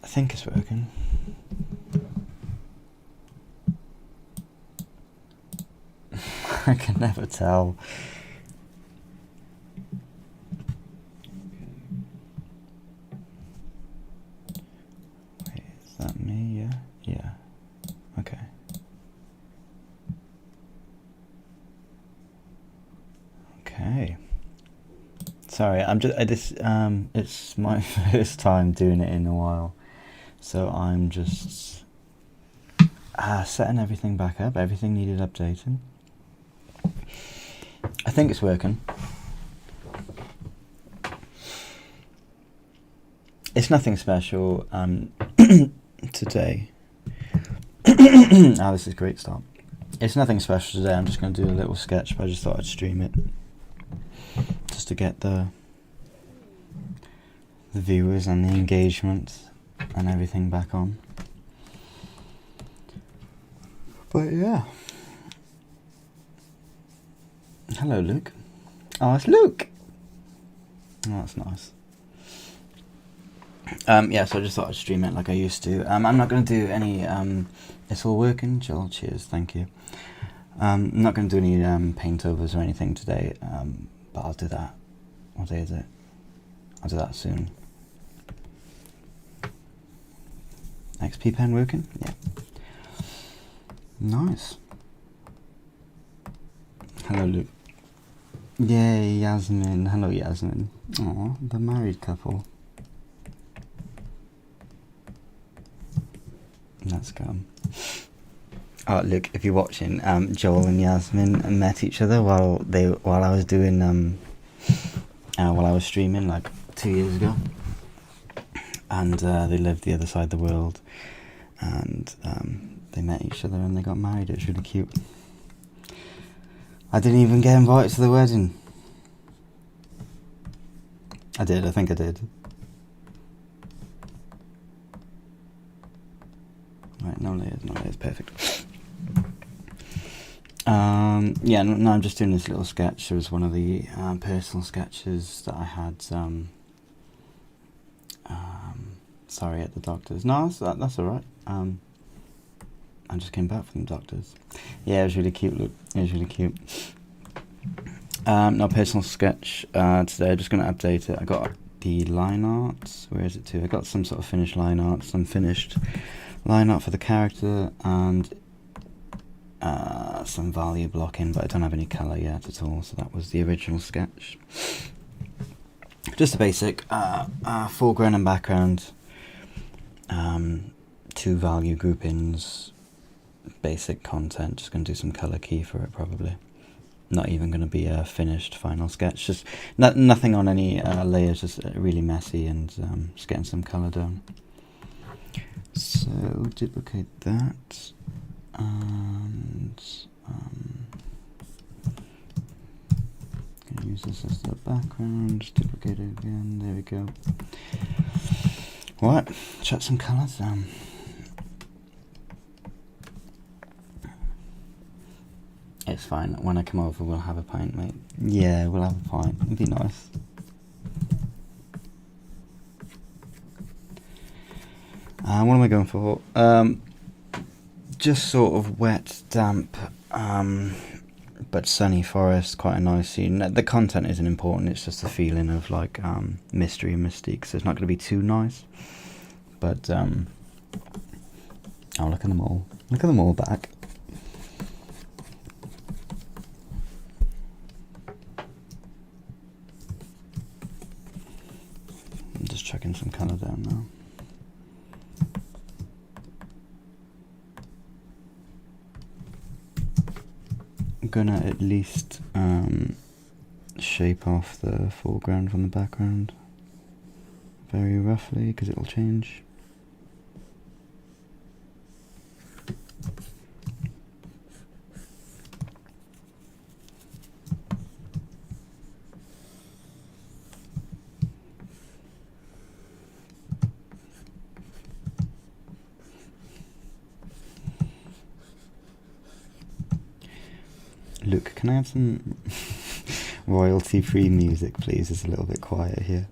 I think it's working. I can never tell. Wait, is that me? Yeah? Yeah. Okay. Okay. Sorry, it's my first time doing it in a while, so I'm just setting everything back up. Everything needed updating. I think it's working. It's nothing special today. Oh, this is a great start. It's nothing special today. I'm just going to do a little sketch, but I just thought I'd stream it just to get the viewers and the engagement and everything back on. But yeah. Hello, Luke. Oh, it's Luke. Oh, that's nice. Yeah, so I just thought I'd stream it like I used to. I'm not going to do any... it's all working, Joel. Cheers, thank you. I'm not going to do any paint overs or anything today, but I'll do that. What day is it? I'll do that soon. XP pen working? Yeah. Nice. Hello, Luke. Yay, Yasmin. Hello, Yasmin. Aw, the married couple. Let's go. Oh, look! If you're watching, Joel and Yasmin met each other while I was doing while I was streaming like 2 years ago, and they lived the other side of the world, and they met each other and they got married. It was really cute. I didn't even get invited to the wedding. I did. I think I did. Right, no layers, perfect. Yeah, no, I'm just doing this little sketch. It was one of the personal sketches that I had. Sorry, at the doctor's. No, that's all right. I just came back from the doctor's. Yeah, it was really cute. Look, it was really cute. No, personal sketch today. I'm just going to update it. I got the line art. Where is it to? I got some sort of finished line art. Some finished line art for the character and some value blocking, but I don't have any colour yet at all. So that was the original sketch. Just a basic foreground and background, 2 value groupings, basic content. Just going to do some colour key for it probably. Not even going to be a finished final sketch. Just nothing on any layers. Just really messy and just getting some colour done. So duplicate that and gonna use this as the background. Duplicate it again. There we go. Right, chuck some colours down. It's fine. When I come over, we'll have a pint, mate. Yeah, we'll have a pint. It'd be nice. What am I going for? Just sort of wet, damp, but sunny forest. Quite a nice scene. The content isn't important. It's just the feeling of like mystery and mystique. So it's not going to be too nice. But oh, look at them all! Look at them all back. I'm just chucking some colour down now. I'm gonna at least shape off the foreground from the background very roughly because it'll change. Luke, can I have some royalty-free music, please? It's a little bit quiet here.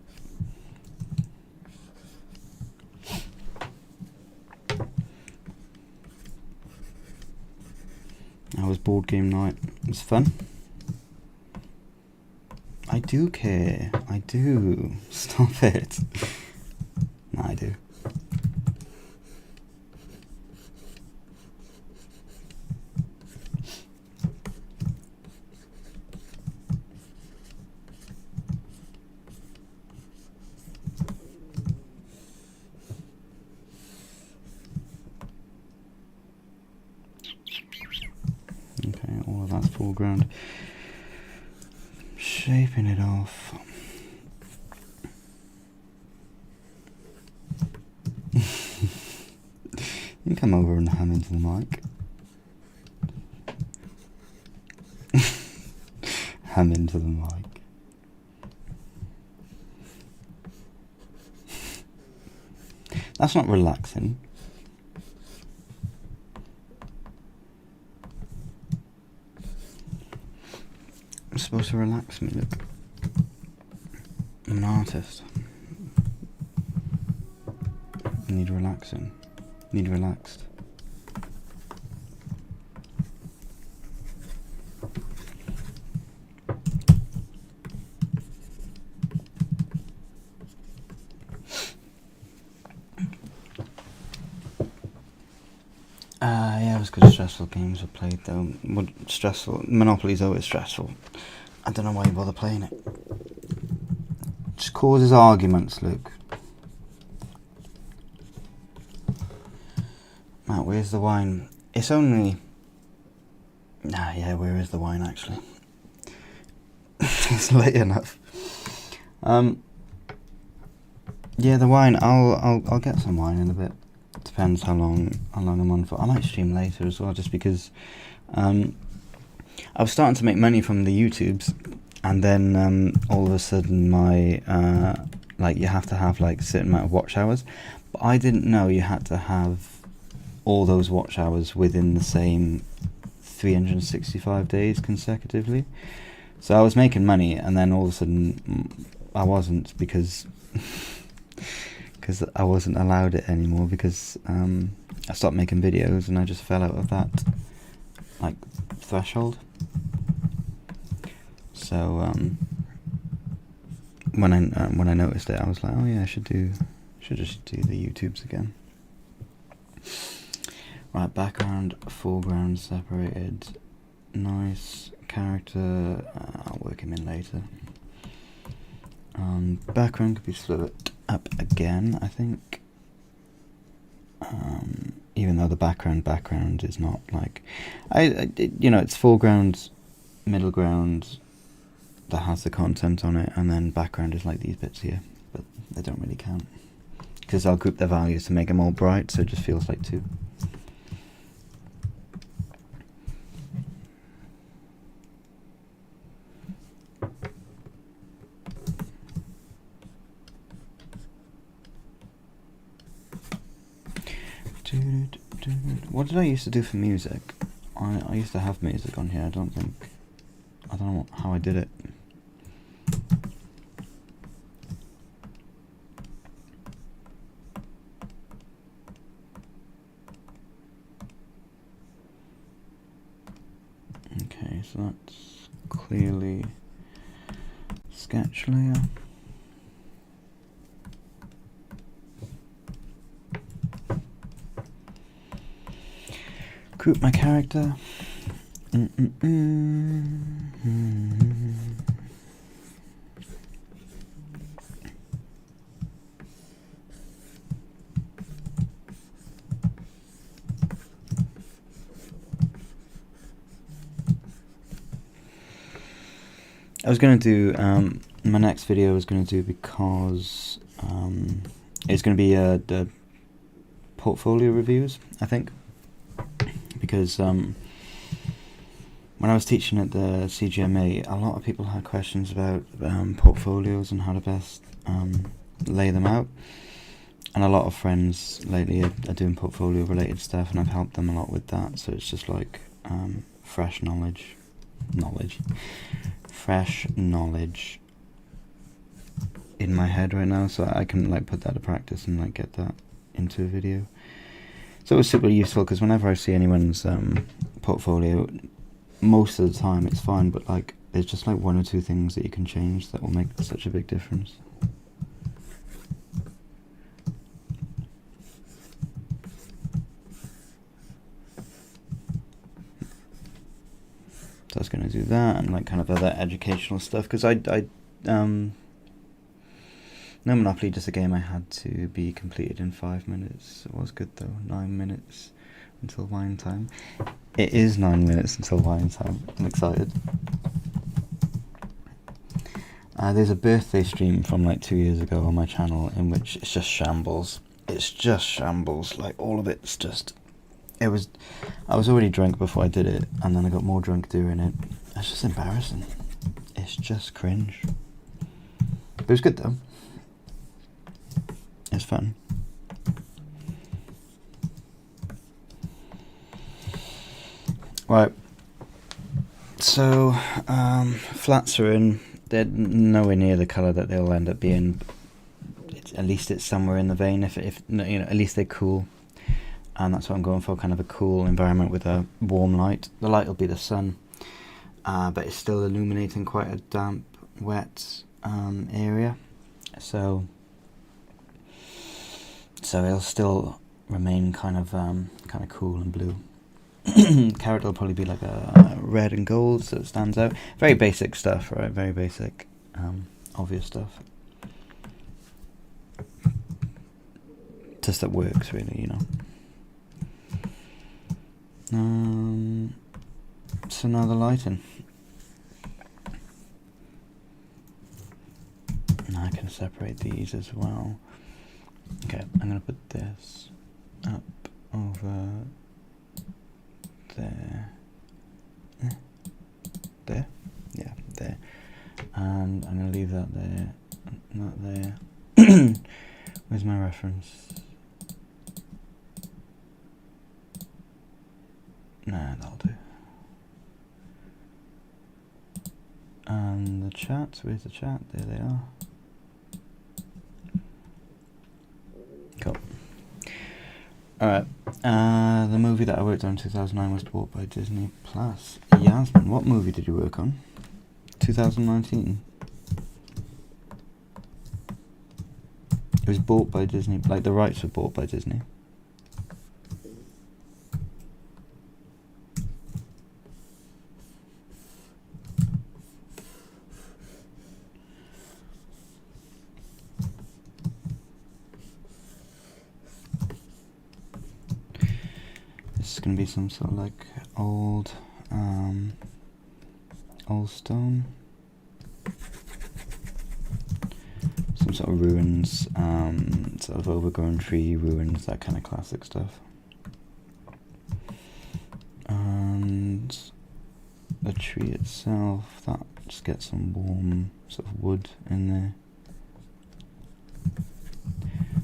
was board game night. It was fun. I do care. I do. Stop it. No, I do. Okay, all of that's foreground. Shaping it off. You can come over and hum into the mic. Hum into the mic. That's not relaxing. It's supposed to relax me, look. I'm an artist. I need relaxing. Need relaxed. Yeah, it was good stressful games I played though. Well, stressful. Monopoly's always stressful. I don't know why you bother playing it. Just causes arguments, Luke. Matt, where's the wine? It's only... Ah, yeah, where is the wine actually? It's late enough. Yeah, the wine. I'll get some wine in a bit. Depends how long I'm on for. I might stream later as well, just because I was starting to make money from the YouTubes, and then all of a sudden my like you have to have like a certain amount of watch hours, but I didn't know you had to have all those watch hours within the same 365 days consecutively. So I was making money, and then all of a sudden I wasn't, because I wasn't allowed it anymore, because I stopped making videos and I just fell out of that like threshold. So when I noticed it, I was like, oh yeah, I should just do the YouTubes again. Right, background, foreground separated. Nice. Character, I'll work him in later. Background could be split up again, I think. Even though the background is not like, it's foreground, middle ground that has the content on it, and then background is like these bits here, but they don't really count because I'll group their values to make them all bright, so it just feels like two. What did I used to do for music? I used to have music on here. I don't know how I did it. Okay, so that's clearly sketch layer. Group my character. I was going to do, my next video I was going to do, because it's going to be the portfolio reviews, I think. Because when I was teaching at the CGMA, a lot of people had questions about portfolios and how to best lay them out. And a lot of friends lately are doing portfolio related stuff, and I've helped them a lot with that. So it's just like fresh knowledge in my head right now, so I can like put that to practice and like get that into a video. So it was super useful, because whenever I see anyone's portfolio, most of the time it's fine, but like there's just like one or two things that you can change that will make such a big difference. So I was going to do that and like kind of other educational stuff, because No Monopoly, just a game I had to be completed in 5 minutes. It was good though. 9 minutes until wine time. It is 9 minutes until wine time. I'm excited. There's a birthday stream from like 2 years ago on my channel in which it's just shambles. It's just shambles. Like all of it's just... I was already drunk before I did it, and then I got more drunk doing it. It's just embarrassing. It's just cringe. But it was good though. It's fun. Right. So, flats are in. They're nowhere near the colour that they'll end up being. At least it's somewhere in the vein. If you know, at least they're cool. And that's what I'm going for, kind of a cool environment with a warm light. The light will be the sun, but it's still illuminating quite a damp, wet area. So it'll still remain kind of cool and blue. Carrot will probably be like a red and gold, so it stands out. Very basic stuff, right? Very basic, obvious stuff. Just that works, really, you know. So now the lighting. Now I can separate these as well. Okay, I'm going to put this up over there. There? Yeah, there. And I'm going to leave that there, not there. Where's my reference? Nah, that'll do. And the chat, where's the chat? There they are. Cool. Alright, the movie that I worked on in 2009 was bought by Disney Plus. Yasmin, what movie did you work on? 2019? It was bought by Disney, like the rights were bought by Disney. This is going to be some sort of like old stone, some sort of ruins, sort of overgrown tree ruins, that kind of classic stuff. And the tree itself, that just gets some warm sort of wood in there.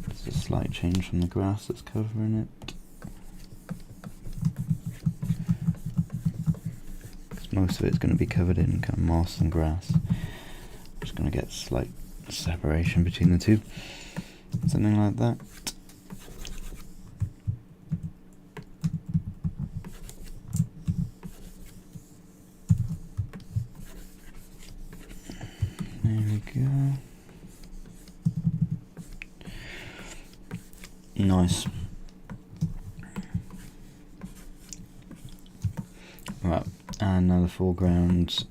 There's a slight change from the grass that's covering it. Most of it's going to be covered in kind of moss and grass. Just going to get slight separation between the two. Something like that. There we go. Nice. Right. And now the foreground,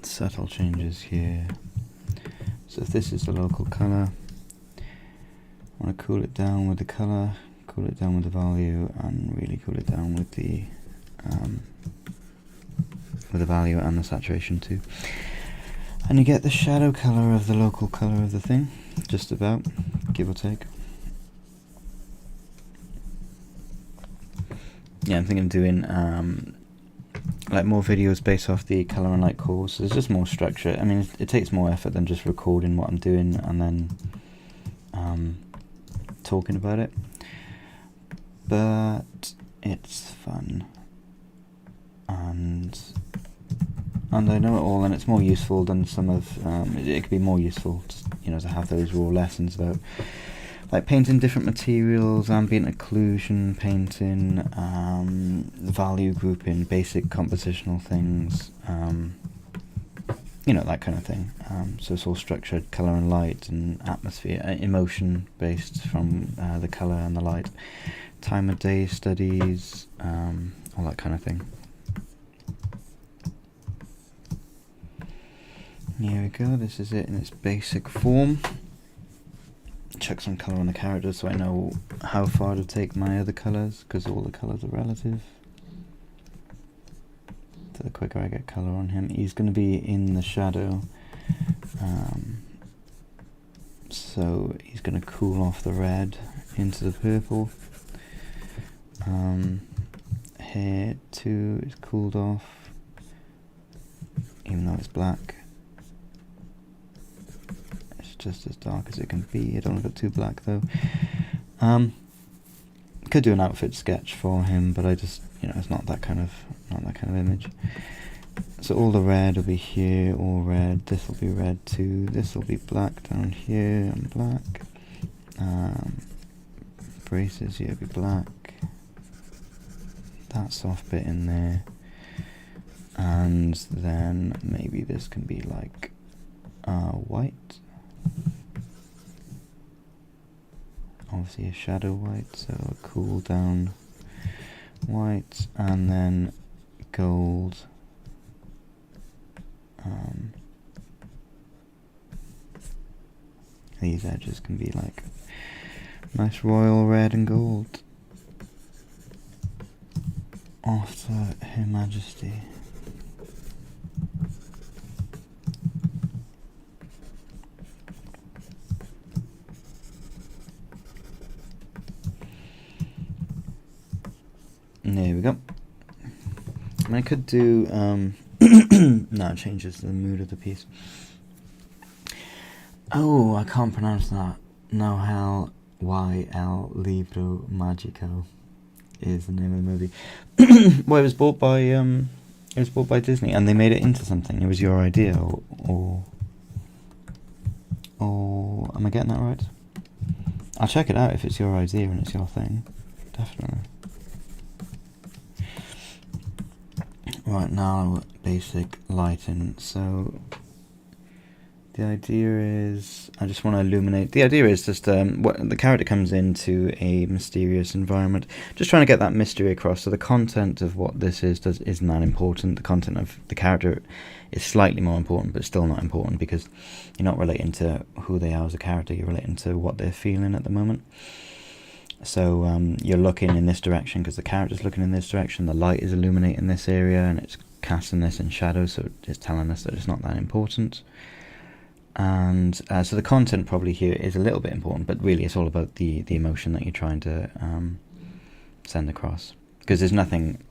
subtle changes here. So if this is the local colour, I want to cool it down with the colour, cool it down with the value, and really cool it down with the value and the saturation too. And you get the shadow colour of the local colour of the thing, just about, give or take. Yeah, I'm thinking of doing like more videos based off the colour and light course. So there's just more structure. I mean, it takes more effort than just recording what I'm doing and then talking about it. But it's fun, and I know it all, and it's more useful than some of. It could be more useful, to, you know, to have those raw lessons about like painting different materials, ambient occlusion, painting, value grouping, basic compositional things, you know, that kind of thing. So it's all structured, colour and light and atmosphere, emotion based from the colour and the light, time of day studies, all that kind of thing. Here we go, this is it in its basic form. Check some colour on the character so I know how far to take my other colours, because all the colours are relative. So the quicker I get colour on him, he's going to be in the shadow, so he's going to cool off the red into the purple. Hair too is cooled off, even though it's black. Just as dark as it can be. I don't want to go too black though. Could do an outfit sketch for him, but I just, you know, it's not that kind of image. So all the red will be here, all red. This will be red too. This will be black down here and black. Braces here will be black. That soft bit in there, and then maybe this can be like white. Obviously a shadow white, so a cool down white, and then gold. These edges can be like nice royal red and gold. After Her Majesty. There we go. And I could do no, it changes the mood of the piece. Oh, I can't pronounce that. Nohel YL Libro Magico is the name of the movie. Well, it was bought by Disney, and they made it into something. It was your idea, or am I getting that right? I'll check it out if it's your idea and it's your thing. Definitely. Right, now basic lighting. So the idea is, I just want to illuminate. The idea is just what the character comes into a mysterious environment. Just trying to get that mystery across. So the content of what this isn't that important. The content of the character is slightly more important, but still not important, because you're not relating to who they are as a character. You're relating to what they're feeling at the moment. So you're looking in this direction because the character's looking in this direction. The light is illuminating this area and it's casting this in shadow, so it's telling us that it's not that important. And so the content probably here is a little bit important, but really it's all about the emotion that you're trying to send across. Because there's nothing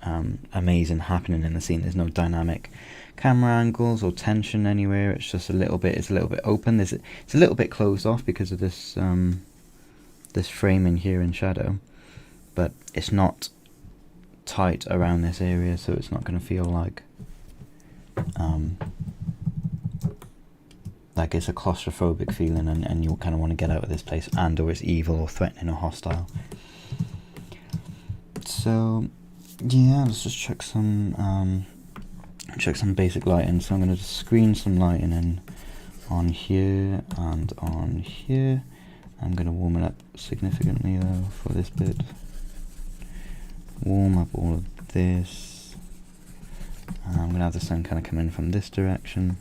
amazing happening in the scene. There's no dynamic camera angles or tension anywhere. It's just a little bit open. It's a little bit closed off because of this this framing here in shadow, but it's not tight around this area, so it's not going to feel like it's a claustrophobic feeling, and you'll kind of want to get out of this place, and or it's evil or threatening or hostile. So yeah, let's just check some basic lighting. So I'm going to just screen some lighting in on here and on here. I'm going to warm it up significantly though for this bit. Warm up all of this. I'm going to have the sun kind of come in from this direction.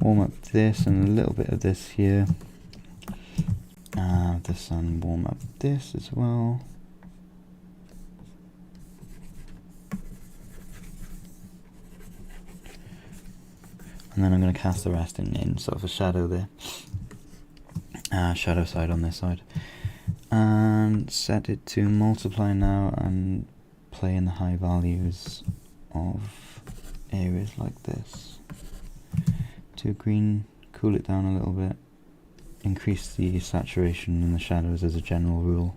Warm up this and a little bit of this here. The sun warm up this as well. And then I'm going to cast the rest in sort of a shadow there. Shadow side on this side, and set it to multiply now and play in the high values of areas like this. To green, cool it down a little bit, increase the saturation in the shadows as a general rule.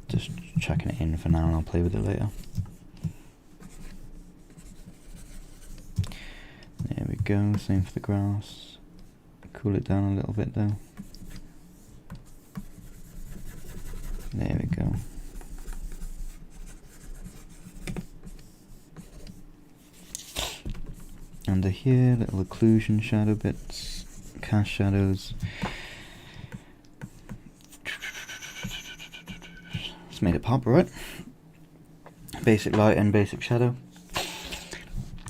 Just checking it in for now, and I'll play with it later. There we go, same for the grass. Cool it down a little bit though. here, little occlusion shadow bits, cast shadows. Just made it pop, right? Basic light and basic shadow.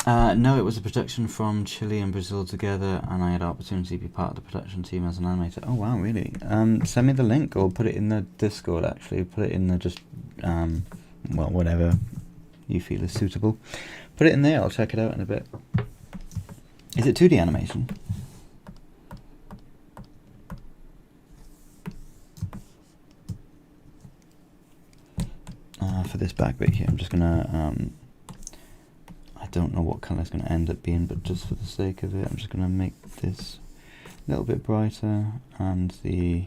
No, it was a production from Chile and Brazil together, and I had the opportunity to be part of the production team as an animator. Oh wow, really? Send me the link, or put it in the Discord actually. Put it in the well, whatever you feel is suitable. Put it in there, I'll check it out in a bit. Is it 2D animation? For this back bit here, I'm just gonna, I don't know what colour it's gonna end up being, but just for the sake of it, I'm just gonna make this a little bit brighter, and the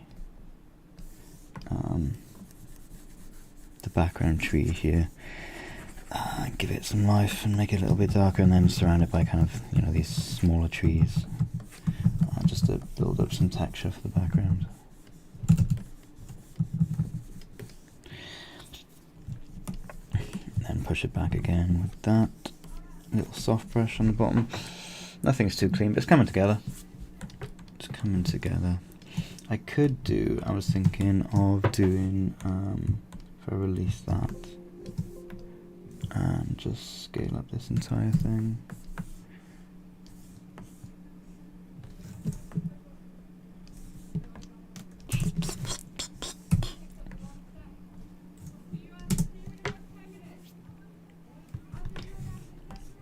background tree here, give it some life and make it a little bit darker, and then surround it by kind of, you know, these smaller trees, just to build up some texture for the background. Then push it back again with that little soft brush on the bottom. Nothing's too clean, but it's coming together. It's coming together. I could do, I was thinking of doing, if I release that, and just scale up this entire thing.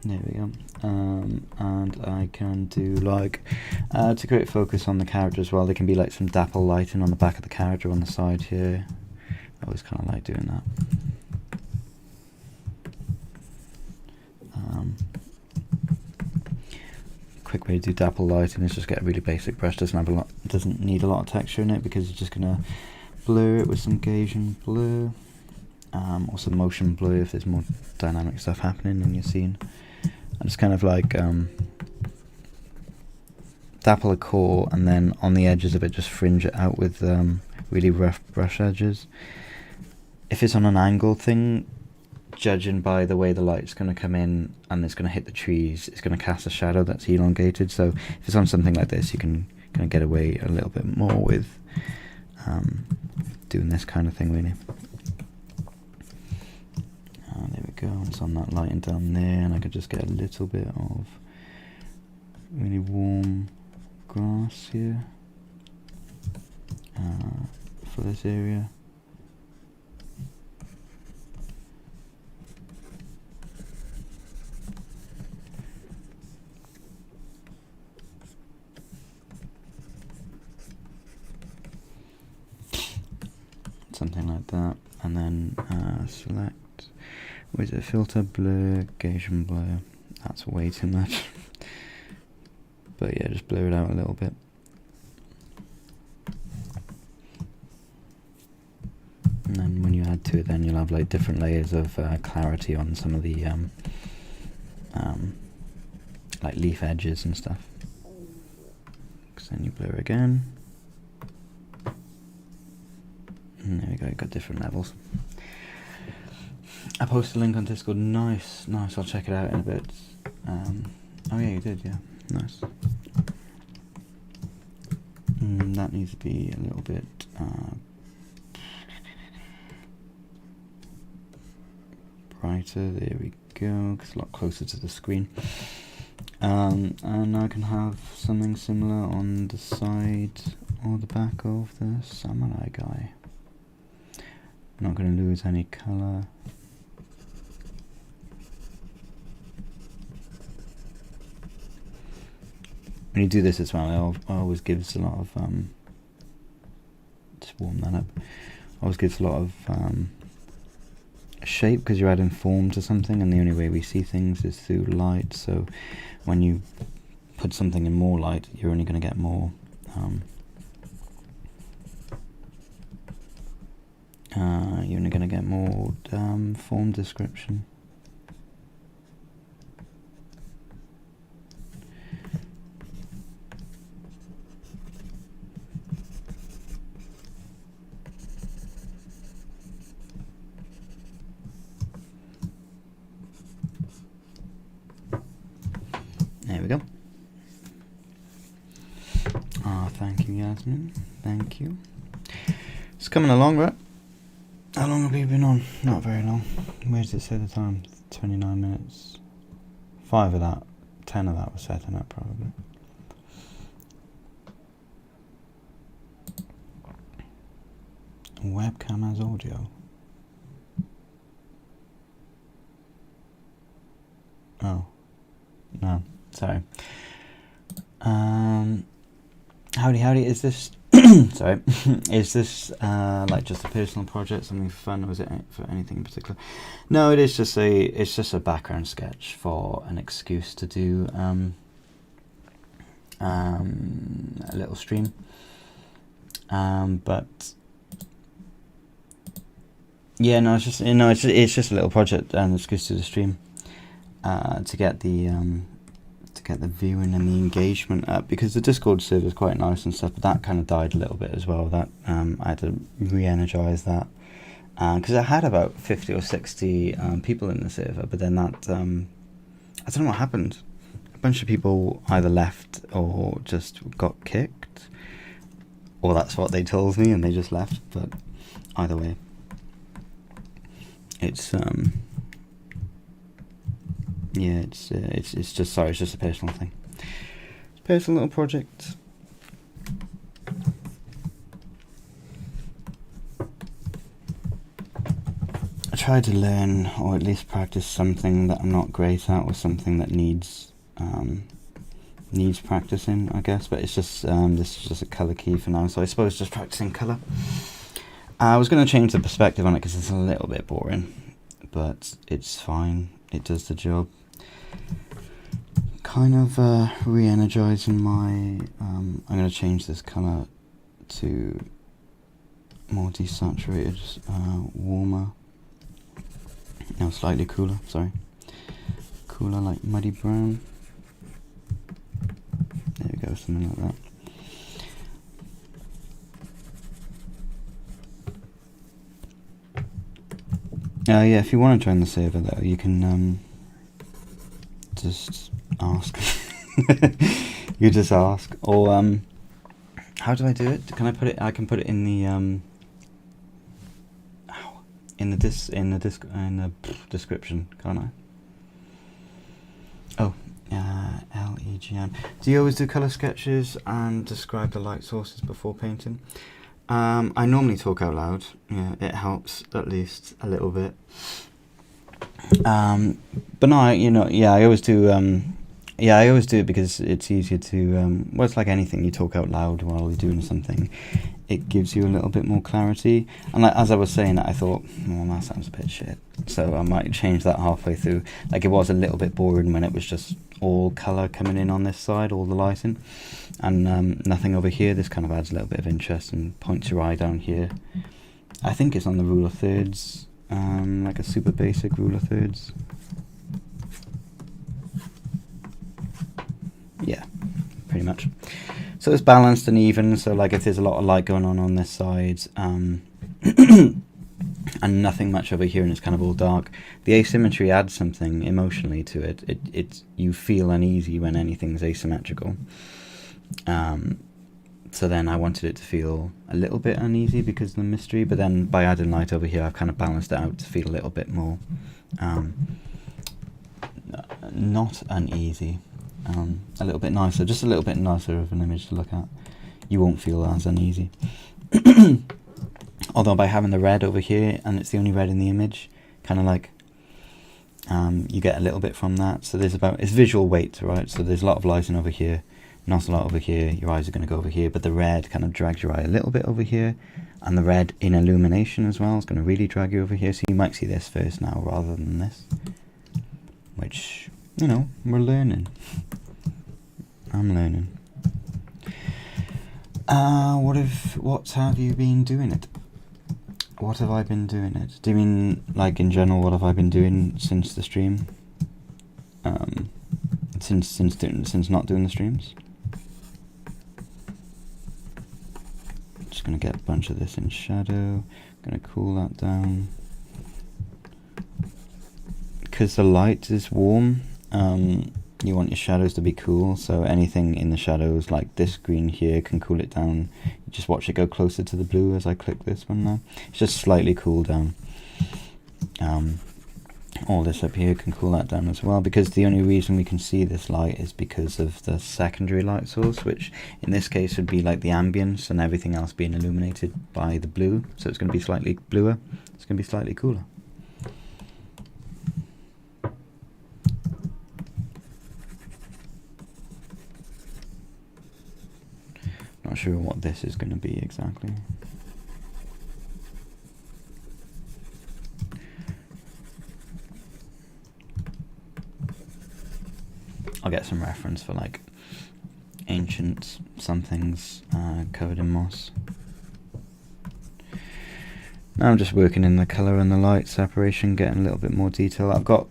There we go. And I can do like, to create focus on the character as well, there can be like some dapple lighting on the back of the character on the side here. I always kind of like doing that. Quick way to do dapple lighting is just get a really basic brush. Doesn't need a lot of texture in it, because you're just gonna blur it with some Gaussian blur, or some motion blur if there's more dynamic stuff happening in your scene. And just kind of like dapple a core, and then on the edges of it just fringe it out with really rough brush edges. If it's on an angle thing, judging by the way the light's going to come in and it's going to hit the trees, it's going to cast a shadow that's elongated. So if it's on something like this, you can kind of get away a little bit more with doing this kind of thing, really. There we go, it's on that lighting down there, and I could just get a little bit of really warm grass here for this area. Something like that, and then select, what is it, filter, blur, Gaussian blur. That's way too much. But yeah, just blur it out a little bit. And then when you add to it, then you'll have like different layers of clarity on some of the like leaf edges and stuff. Because then you blur again. And there we go, you've got different levels. I posted a link on Discord. Nice, nice. I'll check it out in a bit. Oh yeah, you did, yeah. Nice. That needs to be a little bit brighter. There we go, 'cause it's a lot closer to the screen. And I can have something similar on the side or the back of the samurai guy. Not going to lose any colour. When you do this as well, it always gives a lot of just warm that up. Always gives a lot of shape, because you're adding form to something, and the only way we see things is through light. So when you put something in more light, you're only going to get more you're only going to get more form description. There we go. Yasmin. Thank you. It's coming along, right? How long have we been on? Not very long. Where does it say the time? 29 minutes. 5 of that, 10 of that was setting up probably. Webcam has audio. Oh, no, sorry. Howdy, is this, sorry, is this like just a personal project, something fun, or is it for anything in particular? No, it's just a background sketch for an excuse to do a little stream. But yeah, no, it's just a little project and excuse to the stream to get the viewing and the engagement up, because the Discord server is quite nice and stuff, but that kind of died a little bit as well. That I had to re-energize that because I had about 50 or 60 people in the server, but then that I don't know what happened. A bunch of people either left or just got kicked, or that's what they told me and they just left. But either way, it's yeah, it's just, sorry, it's just a personal thing. It's a personal little project. I tried to learn, or at least practice, something that I'm not great at, or something that needs practicing, I guess. But it's just this is just a color key for now, so I suppose just practicing color. I was going to change the perspective on it because it's a little bit boring, but it's fine. It does the job. Kind of re-energizing my. I'm going to change this color to more desaturated, warmer. No, slightly cooler. Sorry, cooler, like muddy brown. There we go, something like that. Yeah, if you want to join the server though, you can just ask. You just ask, or how do I do it? Can I put it? I can put it in the description, can't I? Oh, LEGM. Do you always do color sketches and describe the light sources before painting? I normally talk out loud. Yeah, it helps at least a little bit. But no, I always do. I always do it because it's easier to. Well, it's like anything. You talk out loud while you're doing something. It gives you a little bit more clarity. And like, as I was saying, I thought, well, that sounds a bit shit. So I might change that halfway through. Like, it was a little bit boring when it was just all colour coming in on this side, all the lighting, and nothing over here. This kind of adds a little bit of interest and points your eye down here. I think it's on the rule of thirds, like a super basic rule of thirds. Yeah, pretty much. So it's balanced and even, so like if there's a lot of light going on this side, and nothing much over here and it's kind of all dark, the asymmetry adds something emotionally to it. It's you feel uneasy when anything's asymmetrical. So then I wanted it to feel a little bit uneasy because of the mystery, but then by adding light over here I've kind of balanced it out to feel a little bit more not uneasy. A little bit nicer, just a little bit nicer of an image to look at. You won't feel as uneasy. Although by having the red over here, and it's the only red in the image, kind of like you get a little bit from that. So it's visual weight, right? So there's a lot of lighting over here, not a lot over here. Your eyes are going to go over here, but the red kind of drags your eye a little bit over here, and the red in illumination as well is going to really drag you over here. So you might see this first now rather than this, which, we're learning. I'm learning. What have you been doing it? What have I been doing it? Do you mean, like, in general, what have I been doing since the stream? Since not doing the streams? Just gonna get a bunch of this in shadow. Gonna cool that down. Because the light is warm, you want your shadows to be cool, so anything in the shadows, like this green here, can cool it down. You just watch it go closer to the blue as I click this one now. It's just slightly cooled down. All this up here can cool that down as well, because the only reason we can see this light is because of the secondary light source, which in this case would be like the ambience and everything else being illuminated by the blue, so it's going to be slightly bluer, it's going to be slightly cooler. Not sure what this is going to be exactly. I'll get some reference for like ancient somethings covered in moss. Now I'm just working in the colour and the light separation, getting a little bit more detail. I've got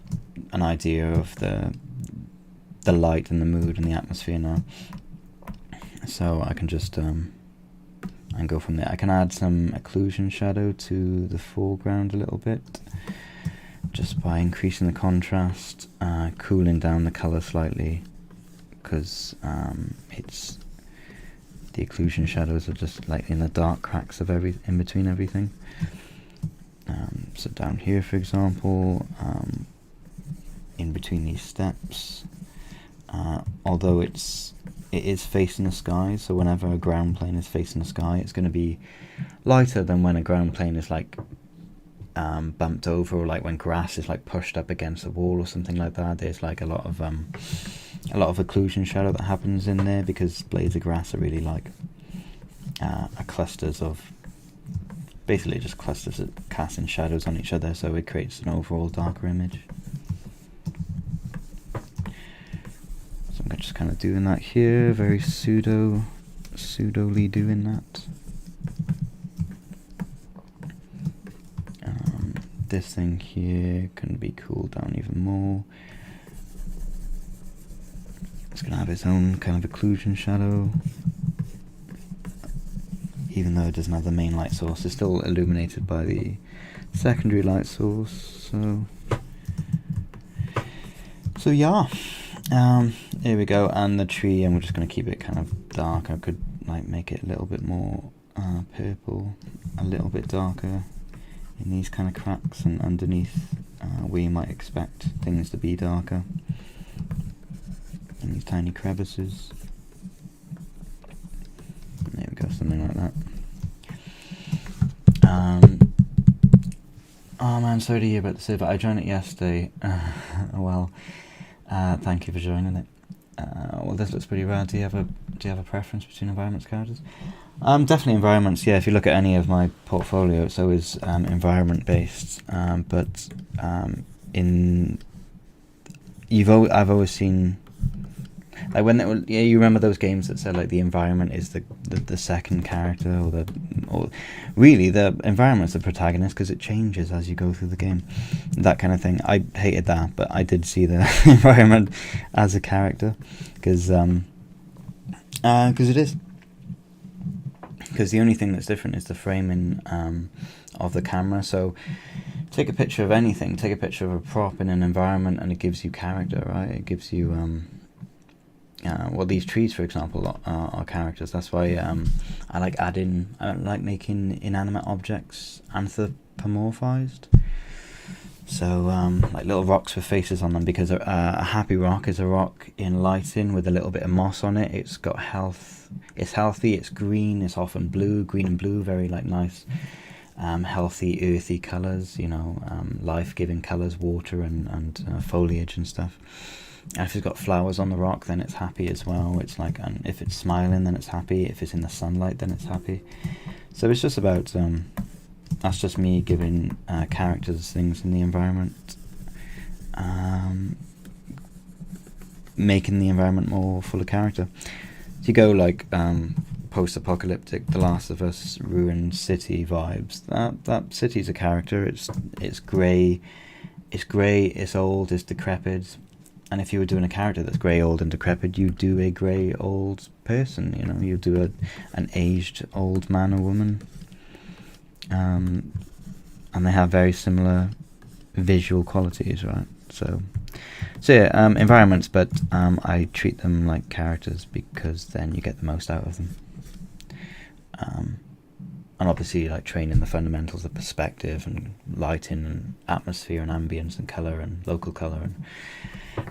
an idea of the light and the mood and the atmosphere now, so I can just and go from there. I can add some occlusion shadow to the foreground a little bit, just by increasing the contrast, cooling down the colour slightly, because it's the occlusion shadows are just like in the dark cracks of in between everything. So down here, for example, in between these steps, although it is facing the sky, so whenever a ground plane is facing the sky, it's going to be lighter than when a ground plane is like bumped over, or like when grass is like pushed up against a wall or something like that. There's like a lot of occlusion shadow that happens in there, because blades of grass are really like clusters of, basically just clusters of casting shadows on each other, so it creates an overall darker image. So I'm just kind of doing that here, very pseudoly doing that. This thing here can be cooled down even more. It's going to have its own kind of occlusion shadow, even though it doesn't have the main light source. It's still illuminated by the secondary light source. So yeah, here we go. And the tree, and we're just going to keep it kind of dark. I could like make it a little bit more purple, a little bit darker in these kind of cracks and underneath where you might expect things to be darker, in these tiny crevices. There we go, something like that. Oh man, sorry to hear about this, but I joined it yesterday. Well, thank you for joining it. Well, this looks pretty rad. Do you have a preference between environments, characters? Definitely environments. Yeah, if you look at any of my portfolio, it's always environment based. But I've always seen, like when you remember those games that said like the environment is the second character, or really the environment's the protagonist because it changes as you go through the game, that kind of thing. I hated that, but I did see the environment as a character, because it is. Because the only thing that's different is the framing of the camera. So take a picture of anything, take a picture of a prop in an environment, and it gives you character, right? It gives you well, these trees, for example, are characters. That's why I like making inanimate objects anthropomorphized. So like little rocks with faces on them, because a happy rock is a rock in lighting with a little bit of moss on it. It's got health. It's healthy. It's green. It's often blue, green and blue, very like nice, healthy, earthy colours. You know, life-giving colours, water and foliage and stuff. And if it's got flowers on the rock, then it's happy as well. It's like, and if it's smiling, then it's happy. If it's in the sunlight, then it's happy. So it's just about that's just me giving characters things in the environment, making the environment more full of character. If you go like post-apocalyptic, The Last of Us, ruined city vibes, that city's a character. It's grey, it's old, it's decrepit. And if you were doing a character that's grey, old and decrepit, you'd do a grey, old person, you know, you'd do an aged old man or woman. And they have very similar visual qualities, right? So yeah, environments, but I treat them like characters because then you get the most out of them. And obviously, like, training the fundamentals of perspective and lighting and atmosphere and ambience and color and local color and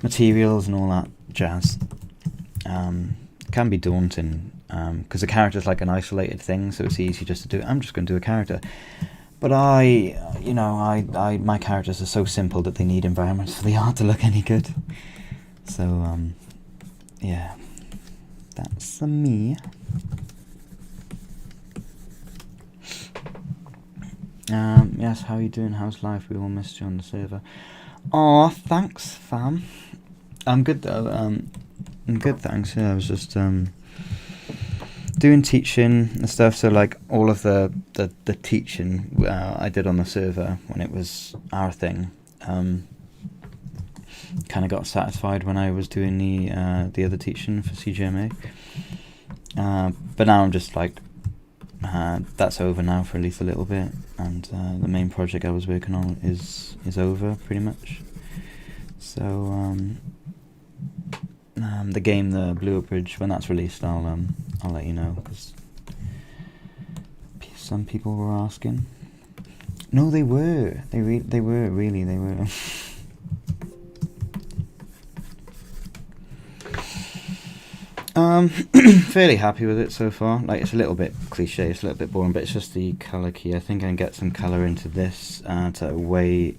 materials and all that jazz can be daunting, because a character is like an isolated thing, so it's easy just to do. I'm just going to do a character, but my characters are so simple that they need environments for the art to look any good. So yeah, that's me. Yes, how are you doing? How's life? We all missed you on the server. Aw, thanks, fam. I'm good though. I'm good, thanks. Yeah, I was just doing teaching and stuff. So like all of the teaching I did on the server when it was our thing, kind of got satisfied when I was doing the other teaching for CGMA. But now I'm just like, that's over now for at least a little bit, and the main project I was working on is over pretty much. So the game, the Blue Bridge, when that's released, I'll let you know, because some people were asking. No, they were. They were really. They were. Fairly happy with it so far. Like, it's a little bit cliche, it's a little bit boring, but it's just the color key. I think I can get some color into this to outweigh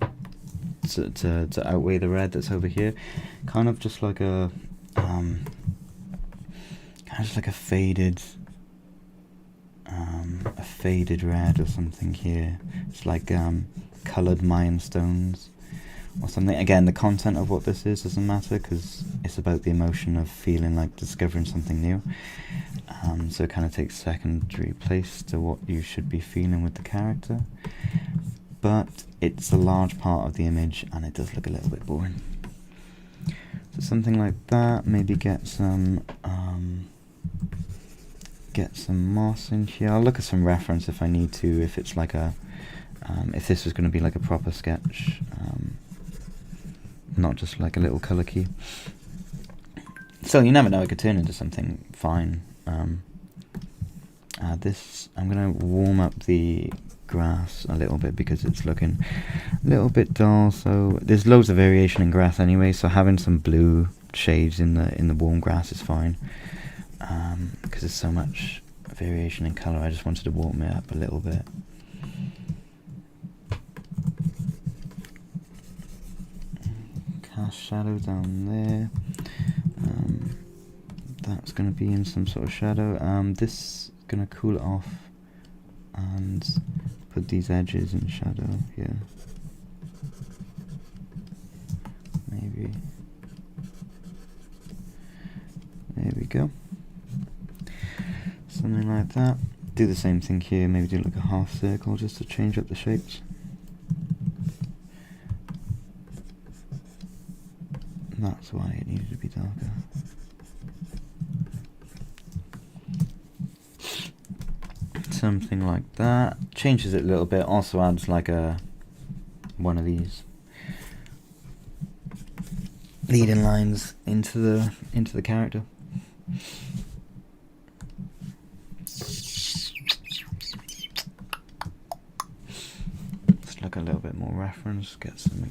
the red that's over here. Kind of just like a faded red or something here. It's like colored Mayan stones or something. Again, the content of what this is doesn't matter, because it's about the emotion of feeling like discovering something new. So it kind of takes secondary place to what you should be feeling with the character, but it's a large part of the image and it does look a little bit boring. So something like that. Maybe get some moss in here. I'll look at some reference if I need to, if it's like a if this was going to be like a proper sketch, not just like a little color key. So you never know, it could turn into something fine. This, I'm going to warm up the grass a little bit because it's looking a little bit dull. So there's loads of variation in grass anyway, so having some blue shades in the warm grass is fine, because there's so much variation in color. I just wanted to warm it up a little bit. Cast shadow down there. That's going to be in some sort of shadow. This is going to cool it off and put these edges in shadow here. Maybe. There we go. Something like that. Do the same thing here, maybe do like a half circle just to change up the shapes. That's why it needed to be darker. Something like that. Changes it a little bit, also adds like one of these leading lines into the character. Let's look a little bit more reference, get some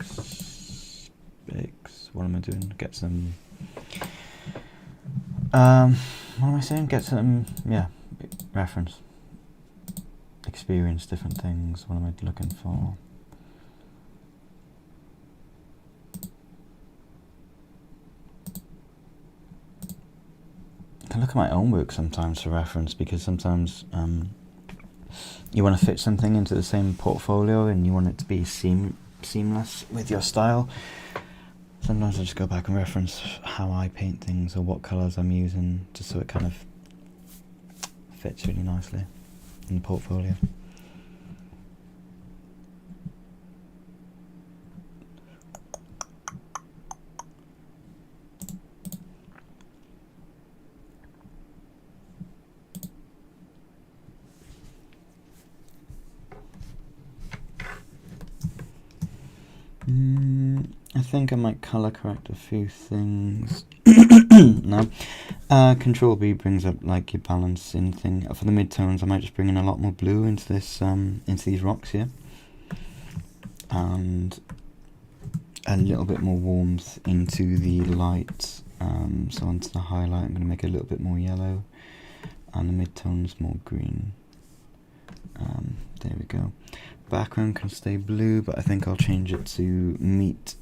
what am I doing? Get some what am I saying? Get some, yeah, reference. Experience different things. What am I looking for? I can look at my own work sometimes for reference, because sometimes you want to fit something into the same portfolio and you want it to be seamless with your style. Sometimes I just go back and reference how I paint things or what colours I'm using, just so it kind of fits really nicely in the portfolio. I think I might color correct a few things. No. Control B brings up like your balancing thing. For the midtones, I might just bring in a lot more blue into this, into these rocks here, and a little bit more warmth into the light. So onto the highlight, I'm going to make it a little bit more yellow, and the midtones more green. There we go. Background can stay blue, but I think I'll change it to meat.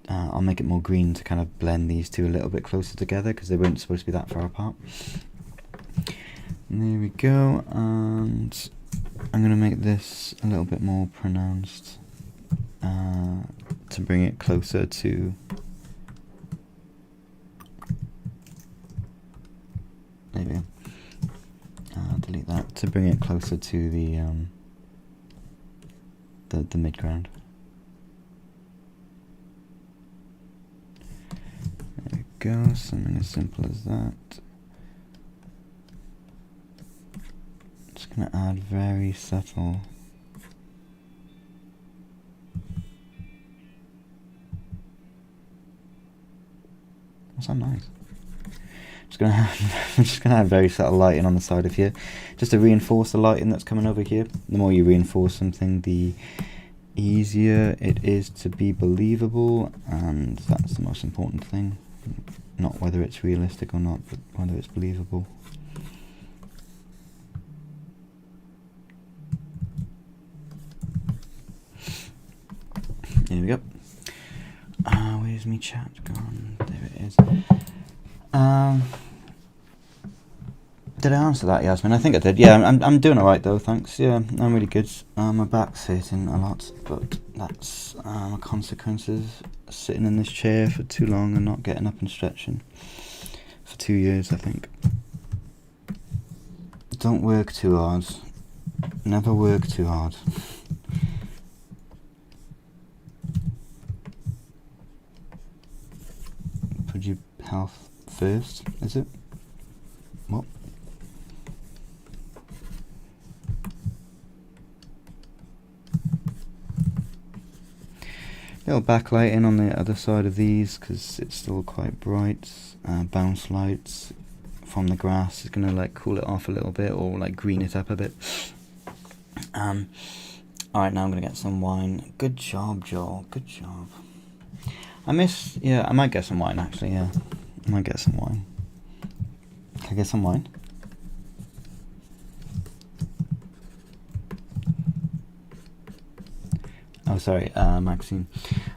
I'll make it more green to kind of blend these two a little bit closer together, because they weren't supposed to be that far apart. And there we go, and I'm going to make this a little bit more pronounced to bring it closer to... There we go. Delete that, to bring it closer to the midground. There we go, something as simple as that. Just going to add very subtle. That's not nice. I'm just gonna have very subtle lighting on the side of here, just to reinforce the lighting that's coming over here. The more you reinforce something, the easier it is to be believable, and that's the most important thing. Not whether it's realistic or not, but whether it's believable. There we go. Where's me chat gone? There it is. Did I answer that, Yasmin? I think I did. Yeah, I'm doing alright though, thanks. Yeah, I'm really good. My back's hurting a lot, but that's consequences of sitting in this chair for too long and not getting up and stretching for 2 years, I think. Don't work too hard. Never work too hard. Put your health first, is it? What? Little backlighting on the other side of these, because it's still quite bright. Bounce lights from the grass is going to like cool it off a little bit, or like green it up a bit. Alright, now I'm going to get some wine. Good job, Joel, good job. I might get some wine actually, yeah. I might get some wine. Can I get some wine? Oh, sorry, Maxine.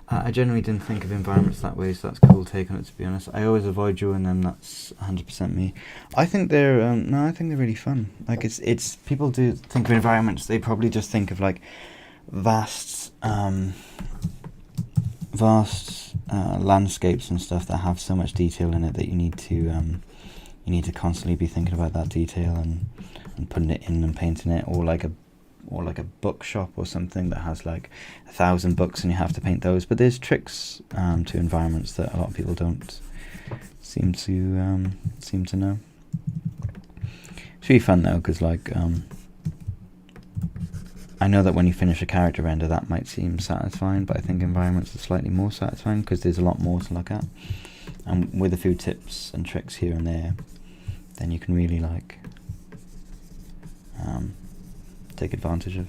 I generally didn't think of environments that way, so that's a cool take on it, to be honest. I always avoid drawing them, that's 100% me. I think they're, no, I think they're really fun. Like, it's people do think of environments, they probably just think of, like, vast landscapes and stuff that have so much detail in it that you need to constantly be thinking about that detail and putting it in and painting it, or like a bookshop or something that has like 1,000 books and you have to paint those. But there's tricks to environments that a lot of people don't seem to know. It's really fun though, because like I know that when you finish a character render that might seem satisfying, but I think environments are slightly more satisfying because there's a lot more to look at, and with a few tips and tricks here and there, then you can really like take advantage of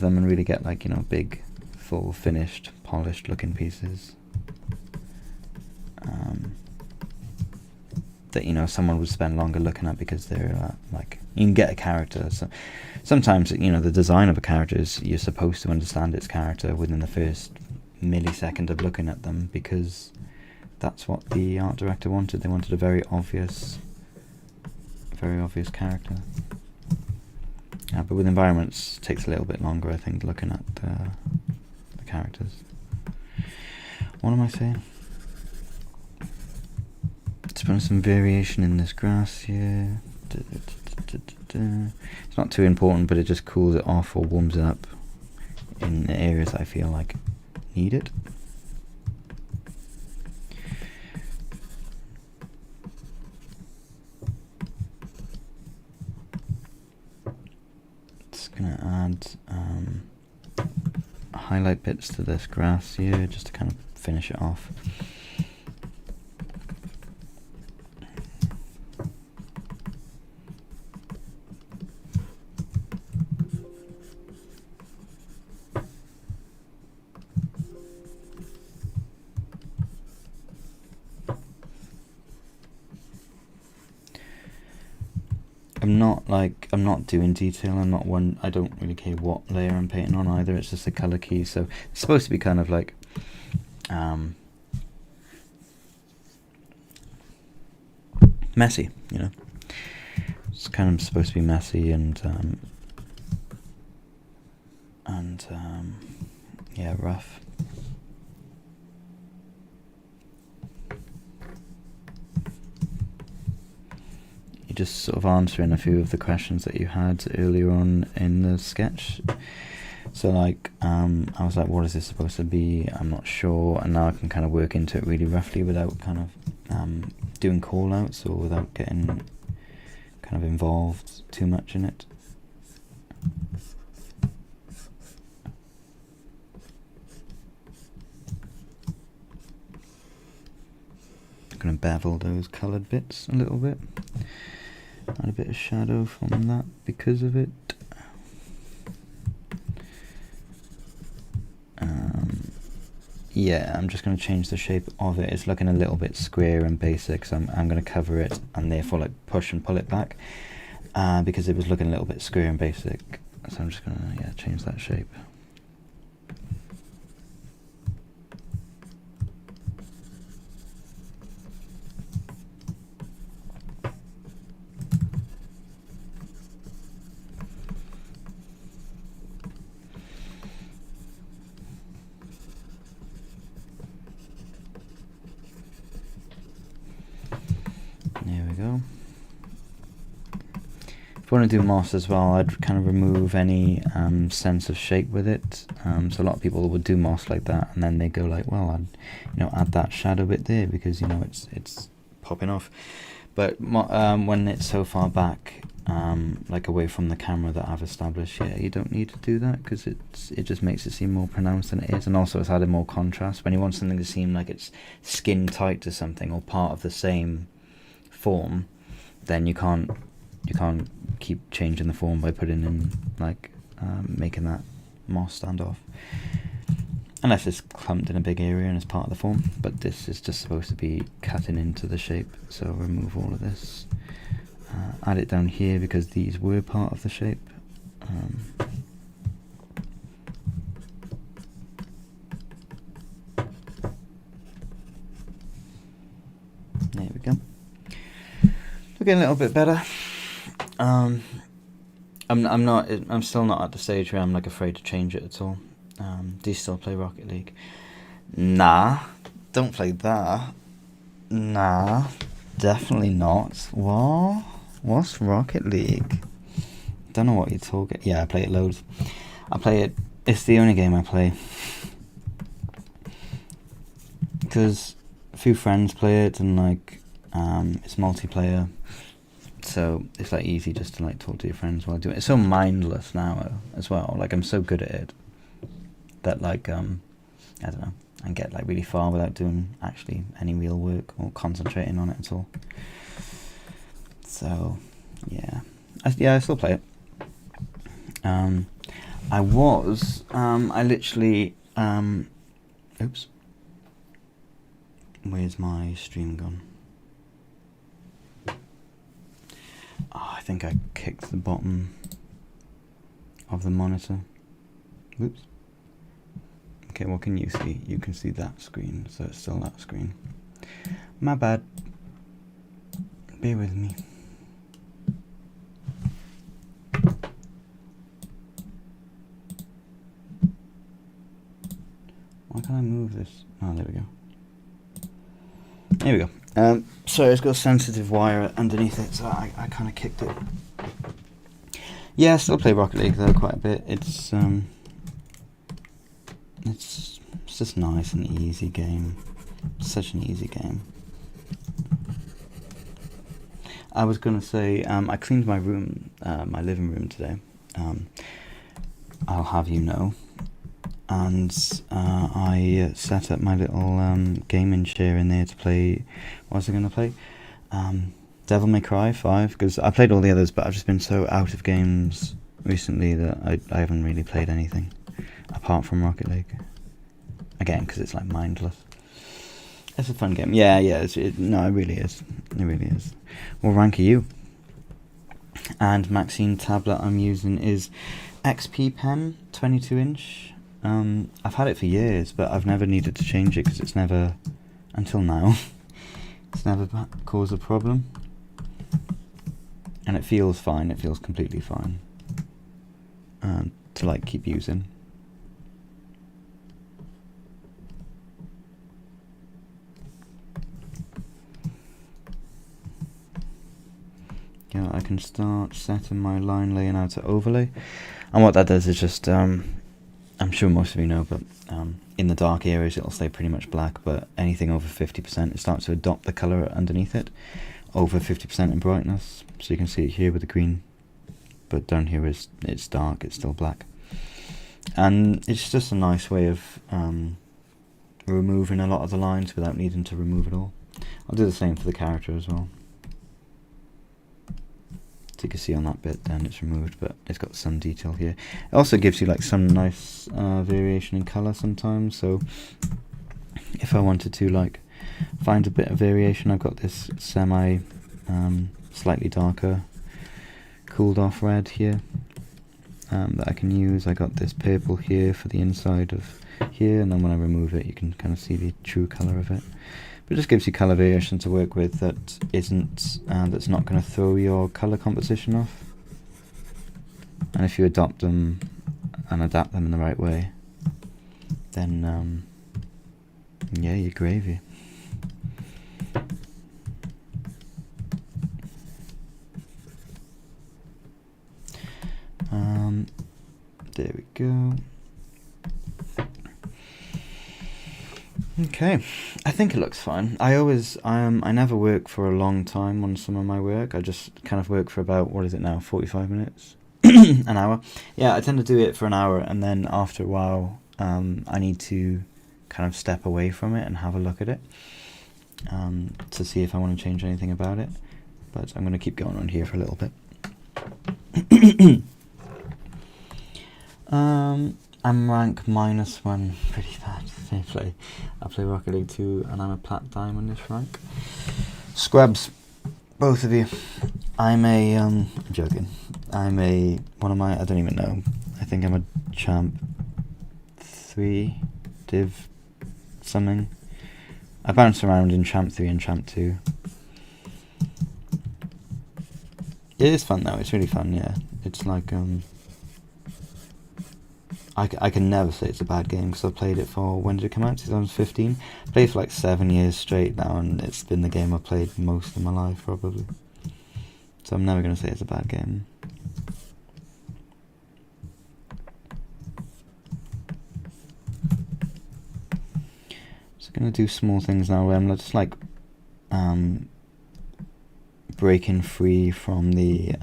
them and really get like, you know, big, full, finished, polished looking pieces that, you know, someone would spend longer looking at, because they're like, you can get a character. So sometimes, you know, the design of a character is, you're supposed to understand its character within the first millisecond of looking at them, because that's what the art director wanted. They wanted a very obvious character. But with environments, it takes a little bit longer, I think, looking at the characters. What am I saying? Let's put some variation in this grass here. It's not too important, but it just cools it off or warms it up in areas I feel like need it. Just gonna add add highlight bits to this grass here just to kind of finish it off. I'm not doing detail. I don't really care what layer I'm painting on either. It's just a color key. So it's supposed to be kind of like messy, you know. It's kind of supposed to be messy and yeah, rough. Just sort of answering a few of the questions that you had earlier on in the sketch. So like I was like, what is this supposed to be? I'm not sure, and now I can kind of work into it really roughly without kind of doing call outs or without getting kind of involved too much in it. I'm going to bevel those coloured bits a little bit. Add a bit of shadow from that because of it. Yeah, I'm just going to change the shape of it. It's looking a little bit square and basic, so I'm going to cover it and therefore like push and pull it back because it was looking a little bit square and basic. So I'm just going to change that shape. There we go. If you want to do moss as well, I'd kind of remove any sense of shape with it. So a lot of people would do moss like that, and then they go like, well, I'd add that shadow bit there because it's popping off. But when it's so far back, like away from the camera that I've established here, you don't need to do that because it just makes it seem more pronounced than it is, and also it's added more contrast. When you want something to seem like it's skin tight to something or part of the same form, then you can't keep changing the form by putting in like making that moss stand off, unless it's clumped in a big area and it's part of the form. But this is just supposed to be cutting into the shape, so remove all of this, add it down here because these were part of the shape. There we go. Looking a little bit better. I'm still not at the stage where I'm like afraid to change it at all. Do you still play Rocket League? Nah, don't play that. Nah, definitely not. What? What's Rocket League? Don't know what you're talking. Yeah, I play it loads. I play it. It's the only game I play because a few friends play it and like it's multiplayer. So it's like easy just to like talk to your friends while doing it. It's so mindless now as well. Like I'm so good at it that like I don't know, I can get like really far without doing actually any real work or concentrating on it at all. So yeah, I still play it. I literally oops, where's my stream gone? Oh, I think I kicked the bottom of the monitor. Whoops. Okay, what can you see? You can see that screen, so it's still that screen. My bad. Bear with me. Why can't I move this? Oh, there we go. There we go. Sorry, it's got a sensitive wire underneath it, so I kind of kicked it. Yeah, I still play Rocket League though quite a bit. It's just nice and easy game. Such an easy game. I was gonna say I cleaned my room, my living room today, I'll have you know. And I set up my little gaming chair in there to play. What was I going to play? Devil May Cry 5, because I played all the others, but I've just been so out of games recently that I haven't really played anything apart from Rocket League. Again, because it's like mindless. It's a fun game. Yeah, no, it really is. It really is. What rank are you? And Maxine tablet I'm using is XP Pen 22-inch. I've had it for years, but I've never needed to change it because it's never, until now, it's never caused a problem. And it feels fine. It feels completely fine to like keep using. Yeah, I can start setting my line laying out to overlay, and what that does is just I'm sure most of you know, but in the dark areas it'll stay pretty much black, but anything over 50% it starts to adopt the colour underneath it, over 50% in brightness, so you can see it here with the green, but down here it's dark, it's still black. And it's just a nice way of removing a lot of the lines without needing to remove it all. I'll do the same for the character as well. So you can see on that bit then it's removed, but it's got some detail here. It also gives you like some nice variation in colour sometimes, so if I wanted to like find a bit of variation, I've got this semi slightly darker cooled off red here that I can use. I got this purple here for the inside of here, and then when I remove it you can kind of see the true colour of it. But it just gives you colour variation to work with that isn't, that's not going to throw your colour composition off. And if you adopt them and adapt them in the right way, then yeah, you're gravy. There we go. Okay, I think it looks fine. I never work for a long time on some of my work. I just kind of work for about, what is it now, 45 minutes? An hour? Yeah, I tend to do it for an hour, and then after a while I need to kind of step away from it and have a look at it to see if I want to change anything about it. But I'm going to keep going on here for a little bit. I'm rank -1, pretty bad, fair play. I play Rocket League 2 and I'm a plat diamond this rank. Scrubs, both of you. I'm joking. I don't even know. I think I'm a champ 3, div something. I bounce around in champ 3 and champ 2. It is fun though, it's really fun, yeah. It's like, I can never say it's a bad game because I've played it for, when did it come out? 2015? Played for like 7 years straight now, and it's been the game I've played most of my life probably. So I'm never going to say it's a bad game. Just going to do small things now where I'm just like breaking free from the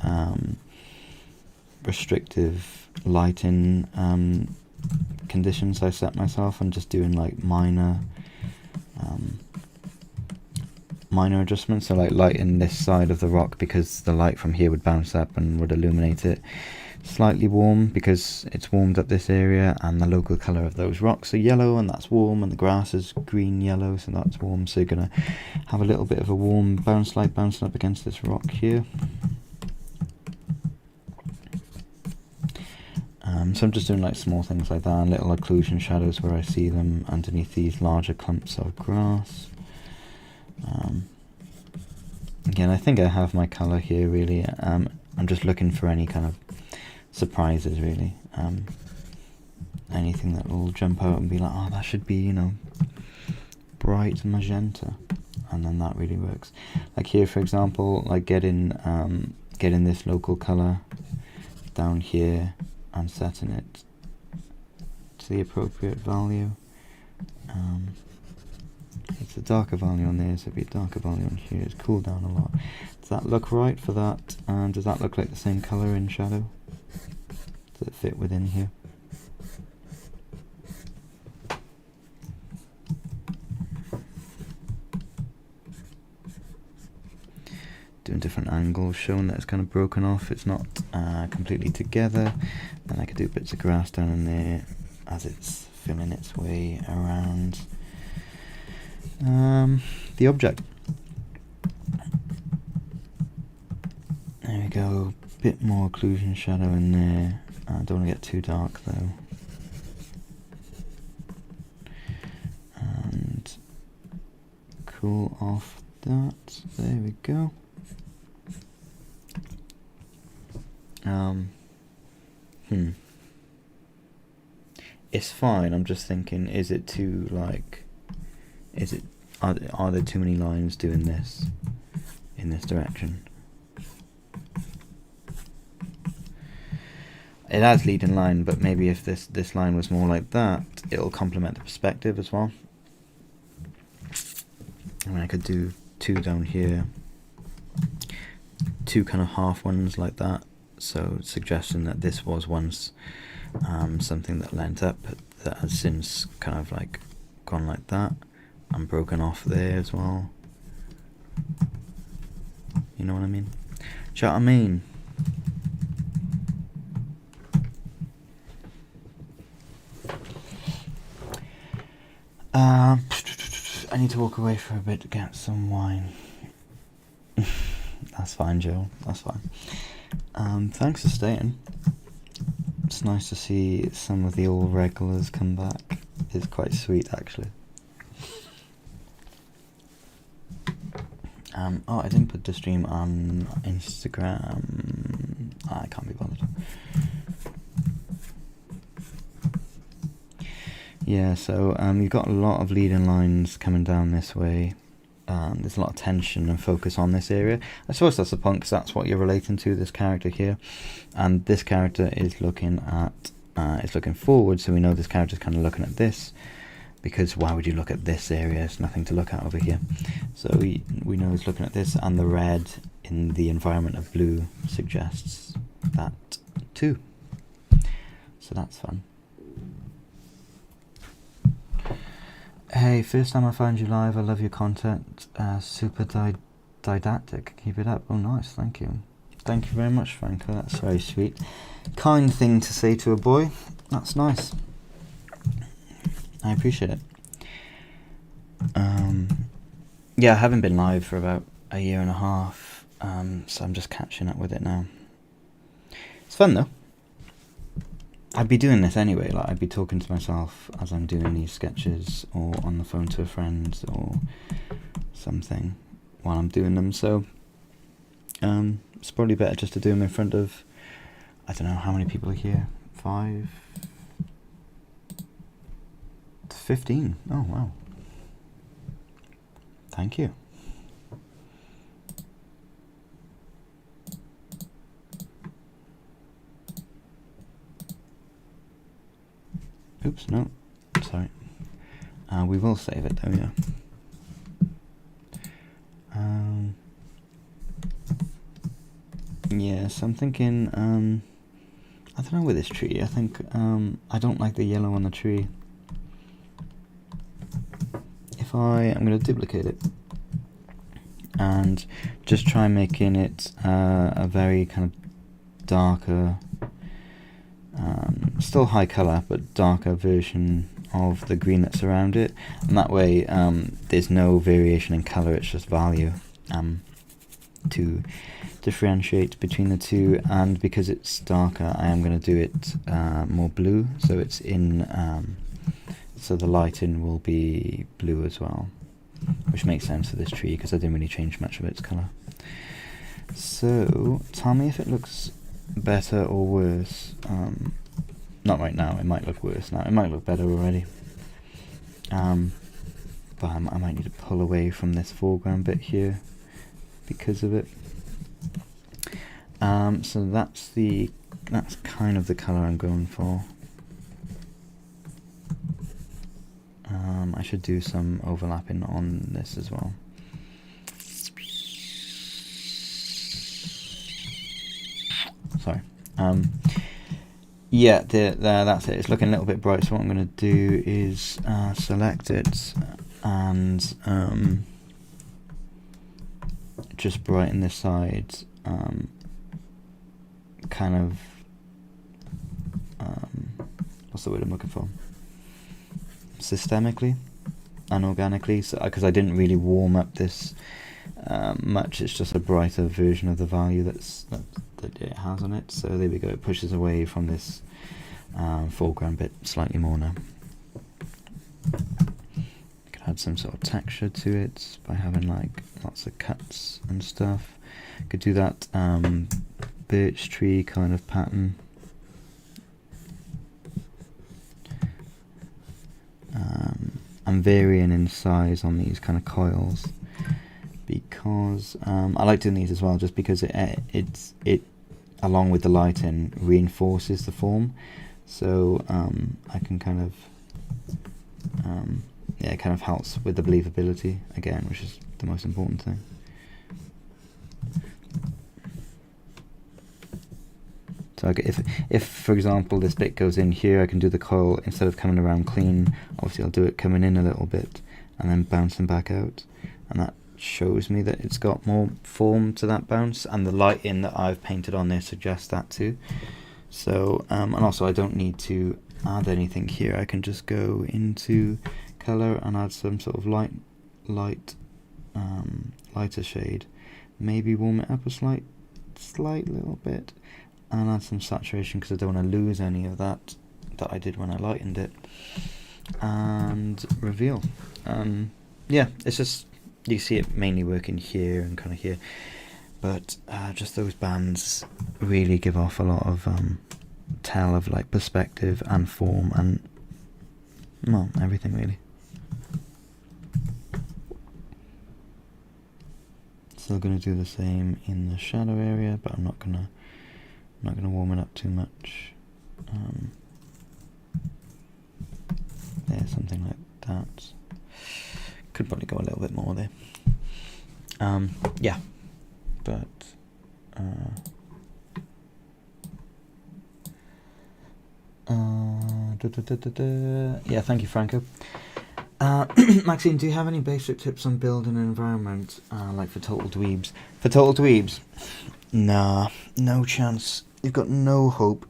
restrictive lighting conditions I set myself, and just doing like minor adjustments. So like lighting this side of the rock because the light from here would bounce up and would illuminate it slightly warm because it's warmed up this area, and the local colour of those rocks are yellow and that's warm, and the grass is green yellow, so that's warm, so you're gonna have a little bit of a warm bounce light bouncing up against this rock here. So I'm just doing like small things like that, and little occlusion shadows where I see them underneath these larger clumps of grass. Again, I think I have my colour here really. I'm just looking for any kind of surprises really. Anything that will jump out and be like, oh, that should be, you know, bright magenta, and then that really works. Like here for example, like getting this local colour down here and setting it to the appropriate value. It's a darker value on there, so it'd be a darker value on here. It's cooled down a lot. Does that look right for that? And does that look like the same colour in shadow? Does it fit within here? doing different angles, showing that it's kind of broken off, it's not completely together. Then I could do bits of grass down in there as it's filling its way around the object. There we go, bit more occlusion shadow in there. I don't want to get too dark though. And cool off that, there we go. It's fine, I'm just thinking, is it too, like, are there too many lines doing this in this direction? It has leading line, but maybe if this line was more like that, it'll complement the perspective as well. I mean, I could do two down here, two kind of half ones like that, so suggesting that this was once something that leant up, that has since kind of like gone like that and broken off there as well. You know what I mean? Do you know what I mean? I need to walk away for a bit to get some wine. That's fine, Joe. That's fine. Thanks for staying. It's nice to see some of the old regulars come back. It's quite sweet, actually. Oh, I didn't put the stream on Instagram. I can't be bothered. Yeah, so you've got a lot of leading lines coming down this way. There's a lot of tension and focus on this area. I suppose that's the point, because that's what you're relating to, this character here. And this character is looking at, it's looking forward, so we know this character's kind of looking at this, because why would you look at this area? There's nothing to look at over here. So we know he's looking at this, and the red in the environment of blue suggests that too. So that's fun. Hey, first time I found you live, I love your content, super didactic, keep it up. Oh nice, thank you. Thank you very much, Franco, that's very sweet. Kind thing to say to a boy, that's nice. I appreciate it. Yeah, I haven't been live for about a year and a half, so I'm just catching up with it now. It's fun though. I'd be doing this anyway, like I'd be talking to myself as I'm doing these sketches, or on the phone to a friend or something while I'm doing them, so it's probably better just to do them in front of, I don't know how many people are here, 5, 15, oh wow, thank you. Oops, no, sorry. We will save it though, yeah. Yeah, so I'm thinking, I don't know with this tree, I think, I don't like the yellow on the tree. If I'm going to duplicate it, and just try making it a very kind of darker, still high colour, but darker version of the green that's around it, and that way there's no variation in colour, it's just value to differentiate between the two. And because it's darker, I am going to do it more blue, so it's in so the lighting will be blue as well, which makes sense for this tree because I didn't really change much of its colour. So tell me if it looks better or worse. Not right now, it might look worse now, it might look better already, but I might need to pull away from this foreground bit here because of it. So that's kind of the colour I'm going for. I should do some overlapping on this as well. Sorry. Yeah, that's it. It's looking a little bit bright, so what I'm going to do is select it and just brighten this side kind of what's the word I'm looking for, systemically and organically, so because I didn't really warm up this much. It's just a brighter version of the value that it has on it. So there we go, it pushes away from this foreground bit slightly more now. Could add some sort of texture to it by having like lots of cuts and stuff. Could do that birch tree kind of pattern. I'm varying in size on these kind of coils because I like doing these as well, just because it along with the lighting reinforces the form. So I can kind of yeah, it kind of helps with the believability again, which is the most important thing. So if for example this bit goes in here, I can do the coil, instead of coming around clean, obviously I'll do it coming in a little bit and then bouncing back out, and that shows me that it's got more form to that bounce, and the lighting that I've painted on there suggests that too. So and also I don't need to add anything here. I can just go into color and add some sort of lighter shade, maybe warm it up a slight little bit, and add some saturation because I don't want to lose any of that I did when I lightened it, and reveal. Yeah, it's just, you see it mainly working here and kind of here, but just those bands really give off a lot of tell of like perspective and form and, well, everything really. Still going to do the same in the shadow area, but I'm not gonna warm it up too much. There, something like that. Could probably go a little bit more there. Yeah, but yeah, thank you, Franco. Maxine, do you have any basic tips on building an environment, like for total dweebs? For total dweebs? Nah, no chance. You've got no hope.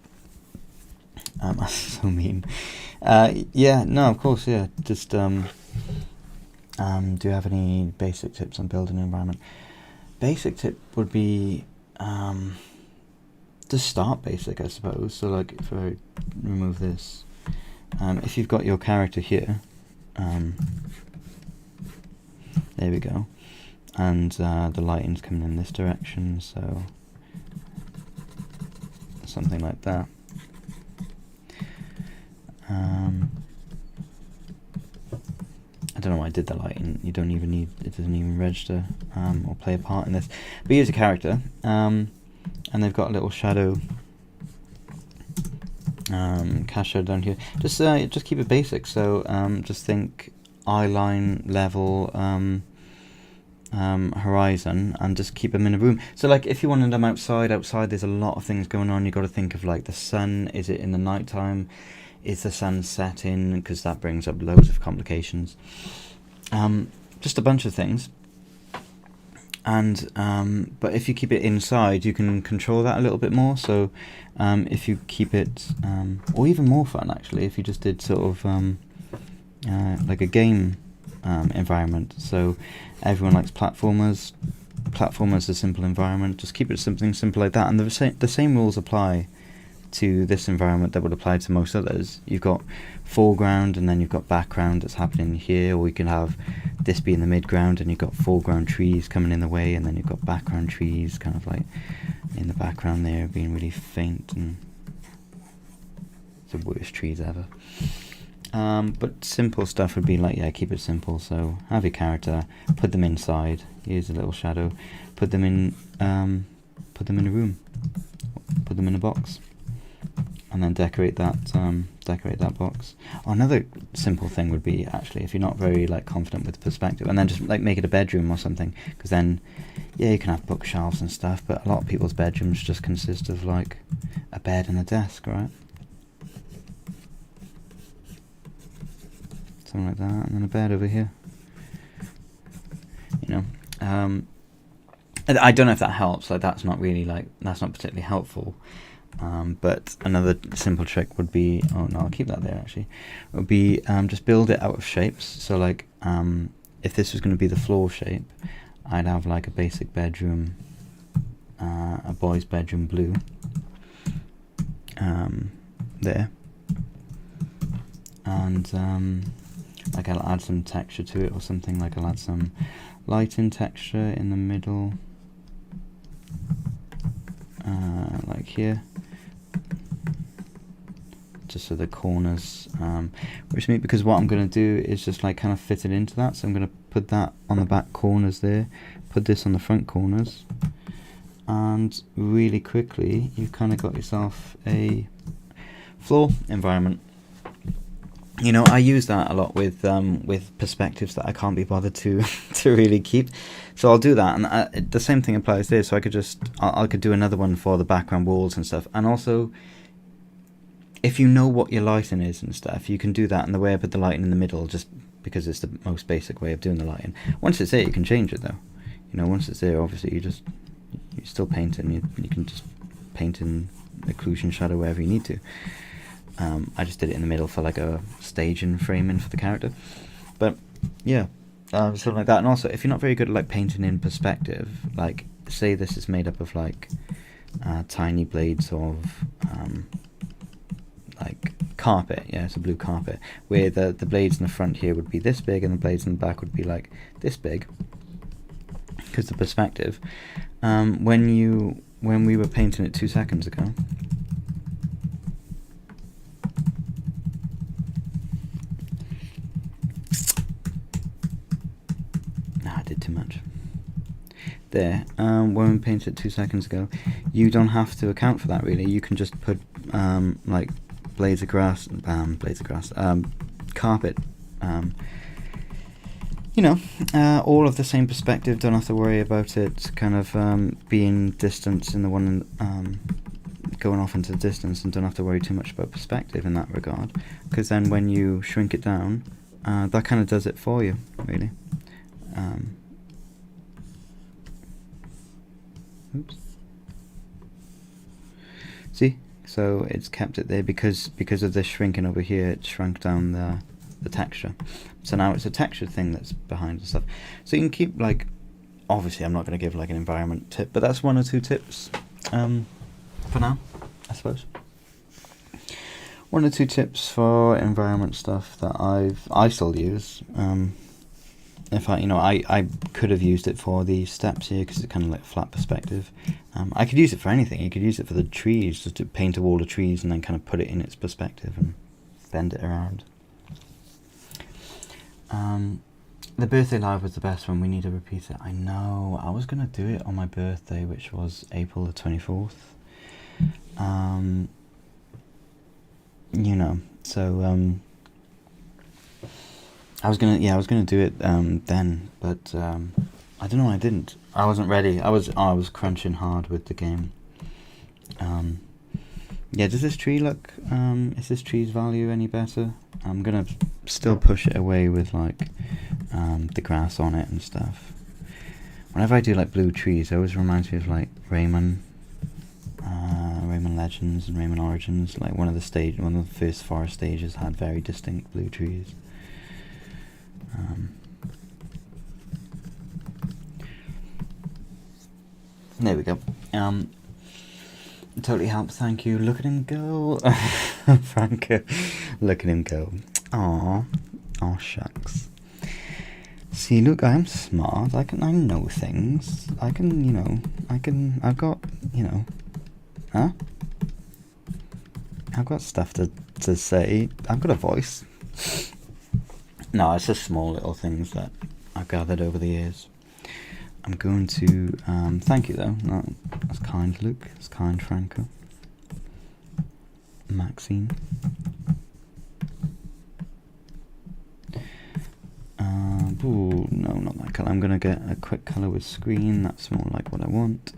That's so mean. Yeah, no, of course, yeah. Just do you have any basic tips on building an environment? Basic tip would be just start basic, I suppose. So like if I remove this, if you've got your character here, there we go, and the lighting's coming in this direction, so something like that. I don't know why I did the lighting. You don't even need, it doesn't even register or play a part in this. But here's a character, and they've got a little shadow, cast shadow down here. Just keep it basic. So just think eye line, level, horizon, and just keep them in a room. So like if you wanted them outside there's a lot of things going on. You got to think of like the sun. Is it in the night time? Is the sun setting? Because that brings up loads of complications. Just a bunch of things. And but if you keep it inside, you can control that a little bit more. So if you keep it, or even more fun actually, if you just did sort of like a game environment. So everyone likes platformers. Platformers a simple environment. Just keep it something simple like that, and the same rules apply to this environment that would apply to most others. You've got foreground and then you've got background that's happening here, or we can have this be in the midground and you've got foreground trees coming in the way, and then you've got background trees kind of like in the background there being really faint, and it's the worst trees ever. But simple stuff would be like, yeah, keep it simple. So have your character, put them inside, here's a little shadow, put them in a room, put them in a box, and then decorate that box. Oh, another simple thing would be actually, if you're not very like confident with perspective, and then just like make it a bedroom or something, because then yeah, you can have bookshelves and stuff, but a lot of people's bedrooms just consist of like a bed and a desk, right? Something like that, and then a bed over here, you know. I don't know if that helps. Like that's not really that's not particularly helpful. But another simple trick would be, oh no, I'll keep that there actually, would be just build it out of shapes. So like if this was going to be the floor shape, I'd have like a basic bedroom, a boy's bedroom blue there, and like I'll add some texture to it or something. Like I'll add some lighting texture in the middle, like here, just so the corners, which means, because what I'm going to do is just like kind of fit it into that. So I'm going to put that on the back corners there, put this on the front corners, and really quickly you've kind of got yourself a floor environment. You know, I use that a lot with perspectives that I can't be bothered to to really keep. So I'll do that, and the same thing applies there. So I could just I could do another one for the background walls and stuff. And also, if you know what your lighting is and stuff, you can do that. And the way I put the lighting in the middle, just because it's the most basic way of doing the lighting. Once it's there, you can change it though. You know, once it's there, obviously you still paint it, and you can just paint in occlusion, shadow, wherever you need to. I just did it in the middle for like a staging framing for the character. But yeah, something like that. And also, if you're not very good at like painting in perspective, like say this is made up of like tiny blades of like carpet, yeah, it's a blue carpet, where the blades in the front here would be this big and the blades in the back would be like this big, because the perspective. When we were painting it 2 seconds ago, too much there, when we painted it 2 seconds ago, you don't have to account for that really. You can just put like blades of grass, carpet, you know, all of the same perspective. Don't have to worry about it kind of being distance in the one going off into the distance, and don't have to worry too much about perspective in that regard, because then when you shrink it down, that kind of does it for you really. Oops. See, so it's kept it there because of this shrinking over here. It shrunk down the texture, so now it's a texture thing that's behind the stuff. So you can keep, like, obviously I'm not going to give like an environment tip, but that's 1 or 2 tips for now, I suppose. 1 or 2 tips for environment stuff that I still use. If I could have used it for these steps here because it's kind of like flat perspective. I could use it for anything. You could use it for the trees, just to paint a wall of trees and then kind of put it in its perspective and bend it around. The birthday live was the best one. We need to repeat it. I know. I was going to do it on my birthday, which was April the 24th. You know, so I was gonna do it then, but I don't know. I didn't. I wasn't ready. I was crunching hard with the game. Yeah. Does this tree look? Is this tree's value any better? I'm gonna still push it away with like the grass on it and stuff. Whenever I do like blue trees, it always reminds me of like Rayman Legends and Rayman Origins. Like one of the first forest stages had very distinct blue trees. There we go. Totally helped, thank you. Look at him go. Franco, look at him go. Aww. Aw shucks. See, look, I'm smart. I know things. I've got, huh? I've got stuff to say. I've got a voice. No, it's just small little things that I've gathered over the years. I'm going to thank you though. No, that's kind, Luke. That's kind, Franco. Maxine. Ooh, no, not that colour. I'm going to get a quick colour with screen. That's more like what I want.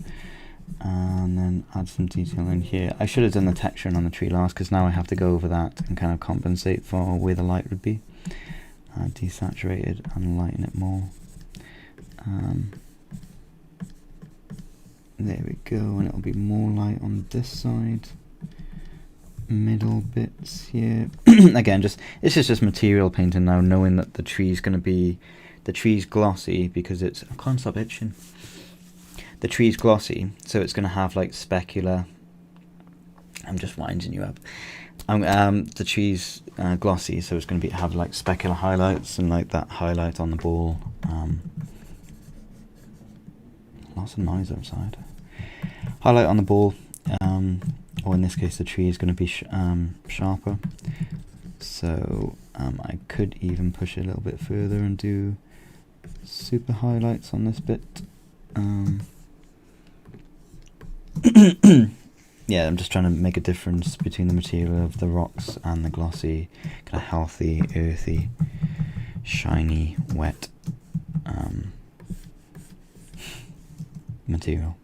And then add some detail in here. I should have done the texturing on the tree last, because now I have to go over that and kind of compensate for where the light would be. Desaturated and lighten it more. There we go, and it'll be more light on this side. Middle bits here. Again, this is just material painting now, knowing that the tree's glossy because it's, I can't stop itching. The tree's glossy, so it's going to have like specular. I'm just winding you up. The tree's glossy, so it's going to have like specular highlights and like that highlight on the ball. Lots of noise outside. Highlight on the ball, or in this case the tree is going to be sharper. So I could even push it a little bit further and do super highlights on this bit. Yeah, I'm just trying to make a difference between the material of the rocks and the glossy, kind of healthy, earthy, shiny, wet material.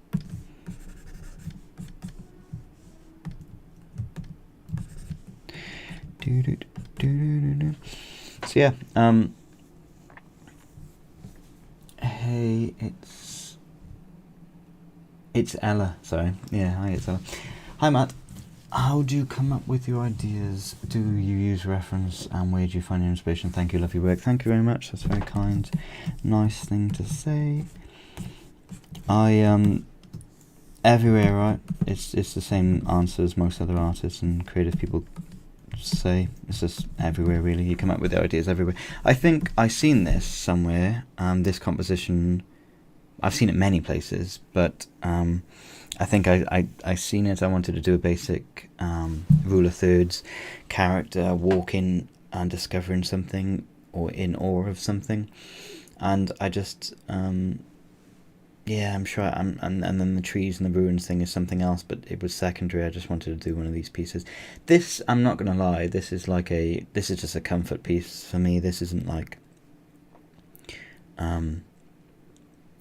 So yeah, hey, it's Ella, sorry. Yeah, hi, it's Ella. Hi, Matt. How do you come up with your ideas? Do you use reference, and where do you find your inspiration? Thank you, love your work. Thank you very much, that's very kind. Nice thing to say. Everywhere, right? It's the same answer as most other artists and creative people say. It's just everywhere, really. You come up with the ideas everywhere. I think I've seen this somewhere, this composition. I've seen it many places, but I think I seen it. I wanted to do a basic rule of thirds character walking and discovering something or in awe of something, and I just yeah, I'm sure. And then the trees and the ruins thing is something else, but it was secondary. I just wanted to do one of these pieces. This, I'm not gonna lie, this is just a comfort piece for me. This isn't like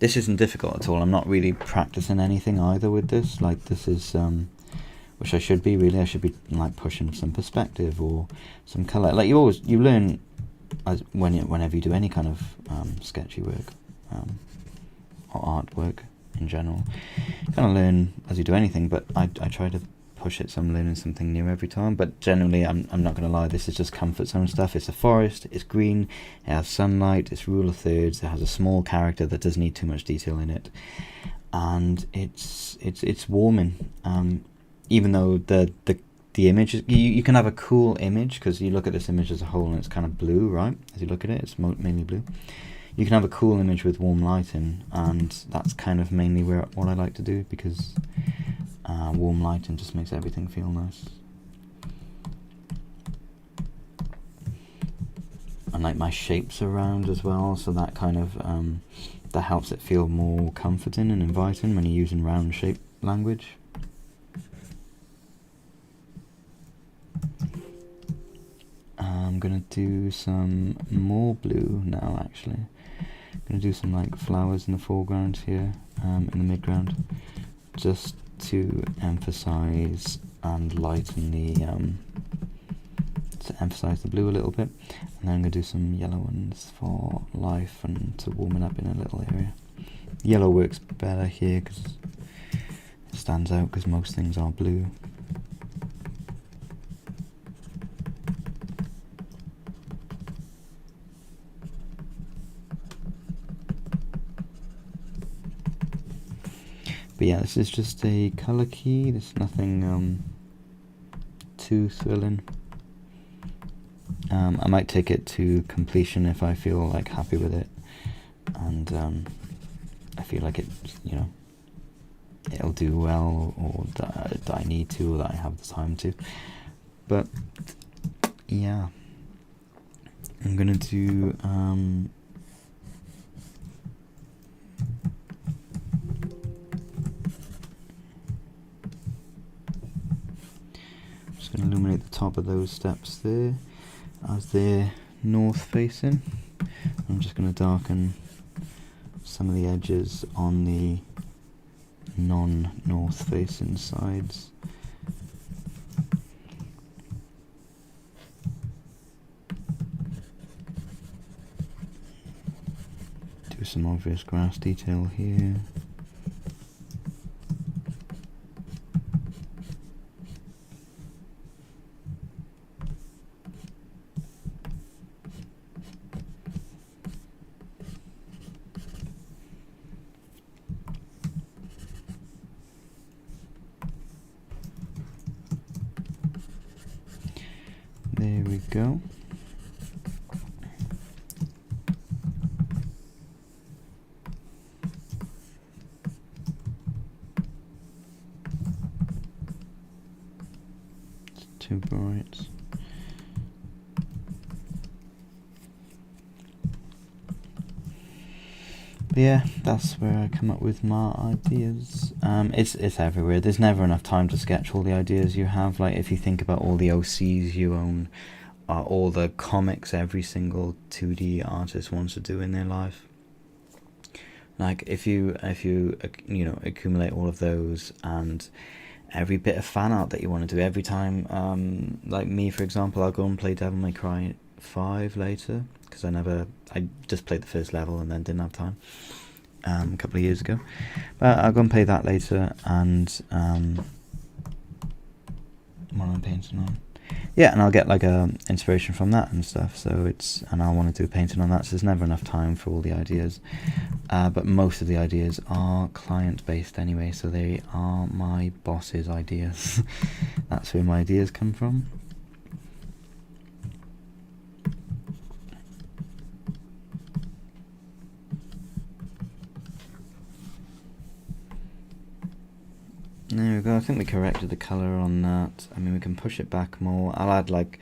this isn't difficult at all. I'm not really practicing anything either with this. Like, this is which I should be, really. I should be like pushing some perspective or some colour. Like, you learn as whenever you do any kind of sketchy work or artwork in general. You kind of learn as you do anything, but I try to push it, so I'm learning something new every time. But generally, I'm not going to lie, this is just comfort zone stuff. It's a forest, it's green, it has sunlight, it's rule of thirds, it has a small character that doesn't need too much detail in it, and it's warming. Even though the image, you can have a cool image, because you look at this image as a whole and it's kind of blue, right? As you look at it, it's mainly blue. You can have a cool image with warm lighting, and that's kind of mainly what I like to do, because warm lighting just makes everything feel nice. And like my shapes are round as well, so that kind of that helps it feel more comforting and inviting when you're using round shape language. I'm gonna do some more blue now, actually. I'm gonna do some like flowers in the foreground here, in the midground, just to emphasize and lighten to emphasize the blue a little bit. And then I'm gonna do some yellow ones for life and to warm it up in a little area. Yellow works better here because it stands out, because most things are blue. But yeah, this is just a colour key. There's nothing too thrilling. I might take it to completion if I feel like happy with it, and I feel like it, it'll do well, or that I need to, or that I have the time to. But yeah, I'm gonna do just going to illuminate the top of those steps there as they're north facing. I'm just going to darken some of the edges on the non-north facing sides. Do some obvious grass detail here. There we go. It's too bright. But yeah, that's where I come up with my ideas. It's everywhere. There's never enough time to sketch all the ideas you have. Like if you think about all the OCs you own, all the comics every single 2D artist wants to do in their life. Like if you accumulate all of those and every bit of fan art that you want to do every time, like me for example, I'll go and play Devil May Cry 5 later because I just played the first level and then didn't have time a couple of years ago, but I'll go and play that later. And what am I painting on? Yeah, and I'll get like a inspiration from that and stuff. So and I'll want to do a painting on that. So there's never enough time for all the ideas. But most of the ideas are client based anyway, so they are my boss's ideas. That's where my ideas come from. There we go. I think we corrected the colour on that. I mean, we can push it back more. I'll add like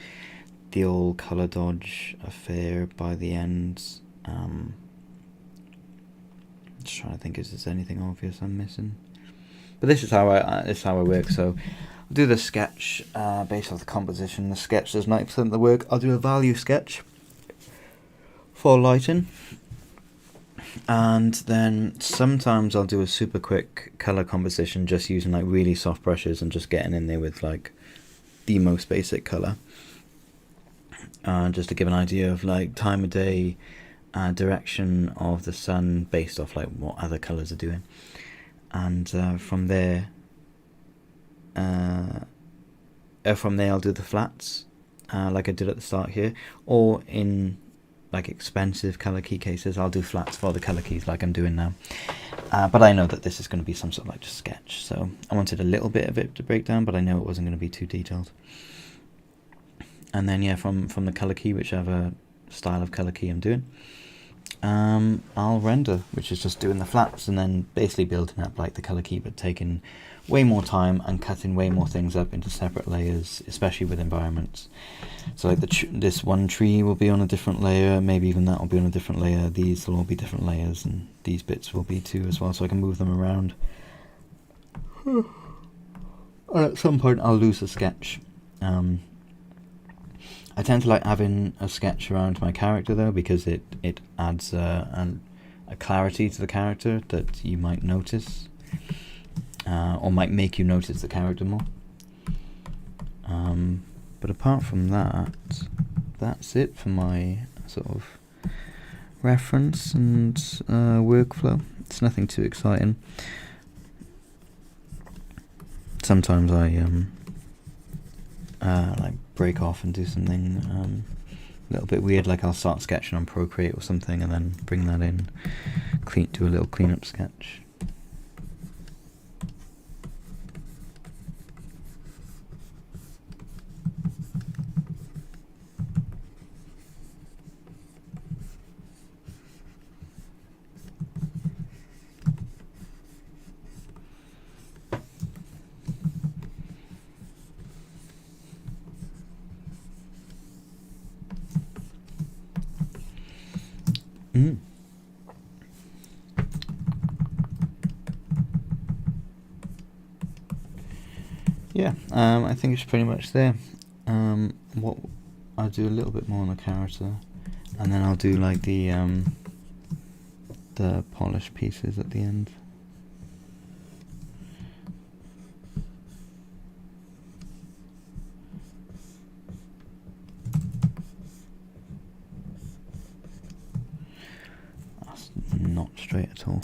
the old colour dodge affair by the end. Just trying to think, is there anything obvious I'm missing? But this is how I work. So I'll do the sketch based off the composition. The sketch does 90% of the work. I'll do a value sketch for lighting. And then sometimes I'll do a super quick color composition just using like really soft brushes and just getting in there with like the most basic color, just to give an idea of like time of day, direction of the sun based off like what other colors are doing. And from there I'll do the flats like I did at the start here, or in like expensive color key cases I'll do flats for the color keys like I'm doing now. But I know that this is going to be some sort of like just sketch, so I wanted a little bit of it to break down, but I know it wasn't going to be too detailed. And then yeah, from the color key, whichever style of color key I'm doing, I'll render, which is just doing the flats and then basically building up like the color key, but taking way more time and cutting way more things up into separate layers, especially with environments. So like this one tree will be on a different layer, maybe even that will be on a different layer, these will all be different layers, and these bits will be too as well, so I can move them around. And at some point I'll lose a sketch. I tend to like having a sketch around my character though, because it adds a clarity to the character that you might notice, or might make you notice the character more. But apart from that, that's it for my sort of reference and workflow. It's nothing too exciting. Sometimes I like break off and do something a little bit weird, like I'll start sketching on Procreate or something and then bring that in, do a little cleanup sketch. Yeah, I think it's pretty much there. What I'll do a little bit more on the character, and then I'll do like the polished pieces at the end. That's not straight at all.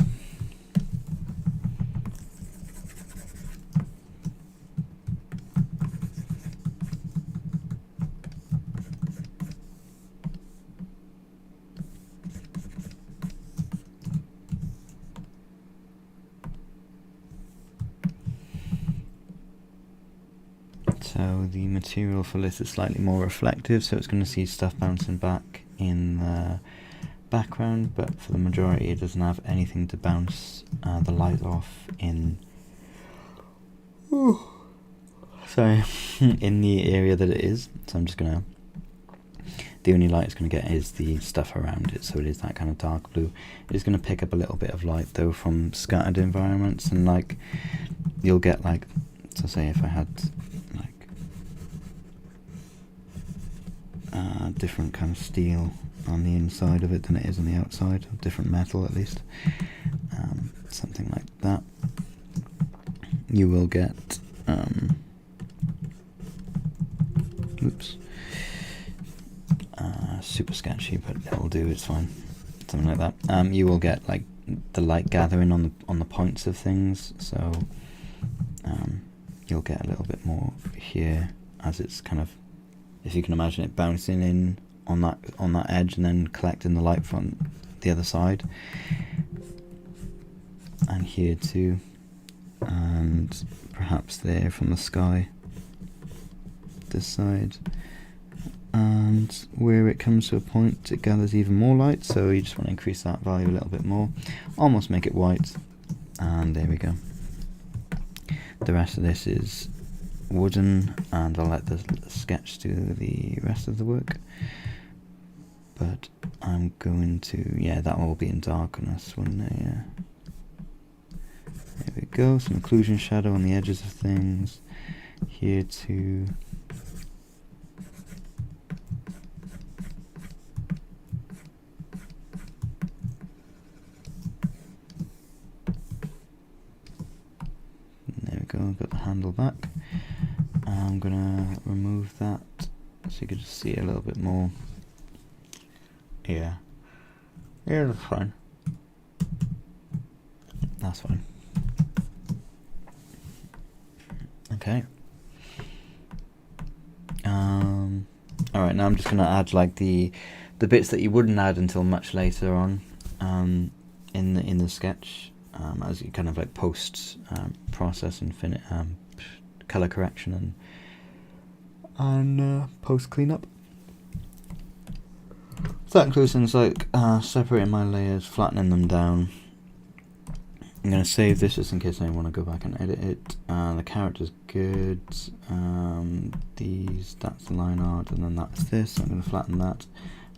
So the material for this is slightly more reflective, so it's going to see stuff bouncing back in the background, but for the majority it doesn't have anything to bounce the light off in sorry in the area that it is. So I'm just gonna, the only light it's going to get is the stuff around it, so it is that kind of dark blue. It is going to pick up a little bit of light though from scattered environments, and like you'll get like, so say if I had like different kind of steel on the inside of it than it is on the outside, different metal at least, something like that, you will get oops, super sketchy, but it'll do, it's fine, something like that. You will get like the light gathering on the points of things, so you'll get a little bit more here as it's kind of, if you can imagine it bouncing in on that edge and then collecting the light from the other side, and here too, and perhaps there from the sky, this side, and where it comes to a point it gathers even more light, so you just want to increase that value a little bit more, almost make it white, and there we go. The rest of this is wooden, and I'll let the sketch do the rest of the work, but I'm going to, yeah, that will be in darkness, wouldn't it? Yeah. There we go, some occlusion shadow on the edges of things, here too. There we go, I've got the handle back. I'm gonna remove that so you can just see a little bit more. Yeah, that's fine. That's fine. Okay. Alright, now I'm just gonna add like the bits that you wouldn't add until much later on in the sketch, as you kind of like post process and color correction and post cleanup. So that includes things like separating my layers, flattening them down. I'm going to save this just in case I want to go back and edit it. The character's good. That's the line art, and then that's this. I'm going to flatten that,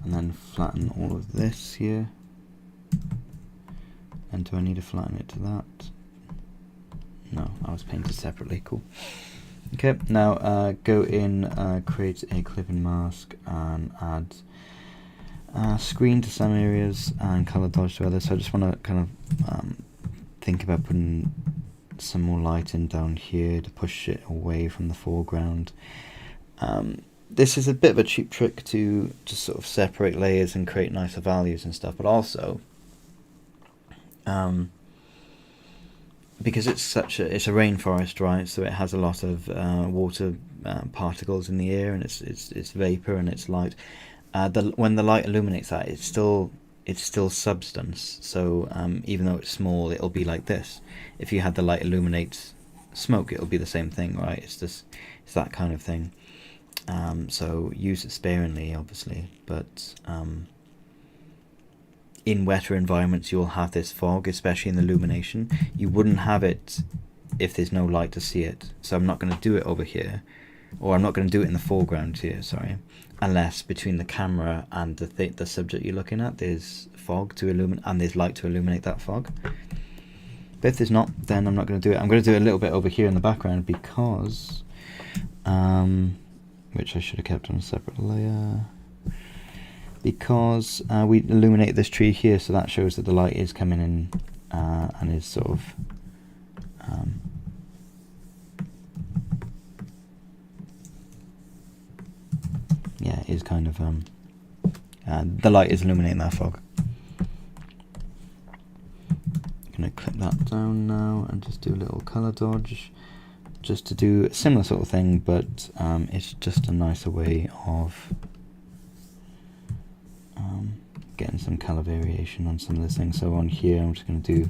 and then flatten all of this here. And do I need to flatten it to that? No, I was painted separately. Cool. Okay, now go in, create a clipping mask, and add screen to some areas and color dodge to others. So I just want to kind of think about putting some more light in down here to push it away from the foreground. This is a bit of a cheap trick to just sort of separate layers and create nicer values and stuff, but also because it's a rainforest, right? So it has a lot of water particles in the air, and it's vapor and it's light. When the light illuminates that, it's still substance. So even though it's small, it'll be like this. If you had the light illuminate smoke, it'll be the same thing, right? It's that kind of thing. So use it sparingly, obviously, but in wetter environments you'll have this fog, especially in the illumination. You wouldn't have it if there's no light to see it. So I'm not going to do it over here, or I'm not going to do it in the foreground here, sorry, unless between the camera and the subject you're looking at there's fog to illuminate, and there's light to illuminate that fog. But if there's not, then I'm not going to do it. I'm going to do it a little bit over here in the background because which I should have kept on a separate layer, because we illuminate this tree here, so that shows that the light is coming in and is sort of yeah, is kind of the light is illuminating that fog. I'm going to clip that down now and just do a little color dodge, just to do a similar sort of thing, but it's just a nicer way of getting some color variation on some of this things. So on here I'm just going to do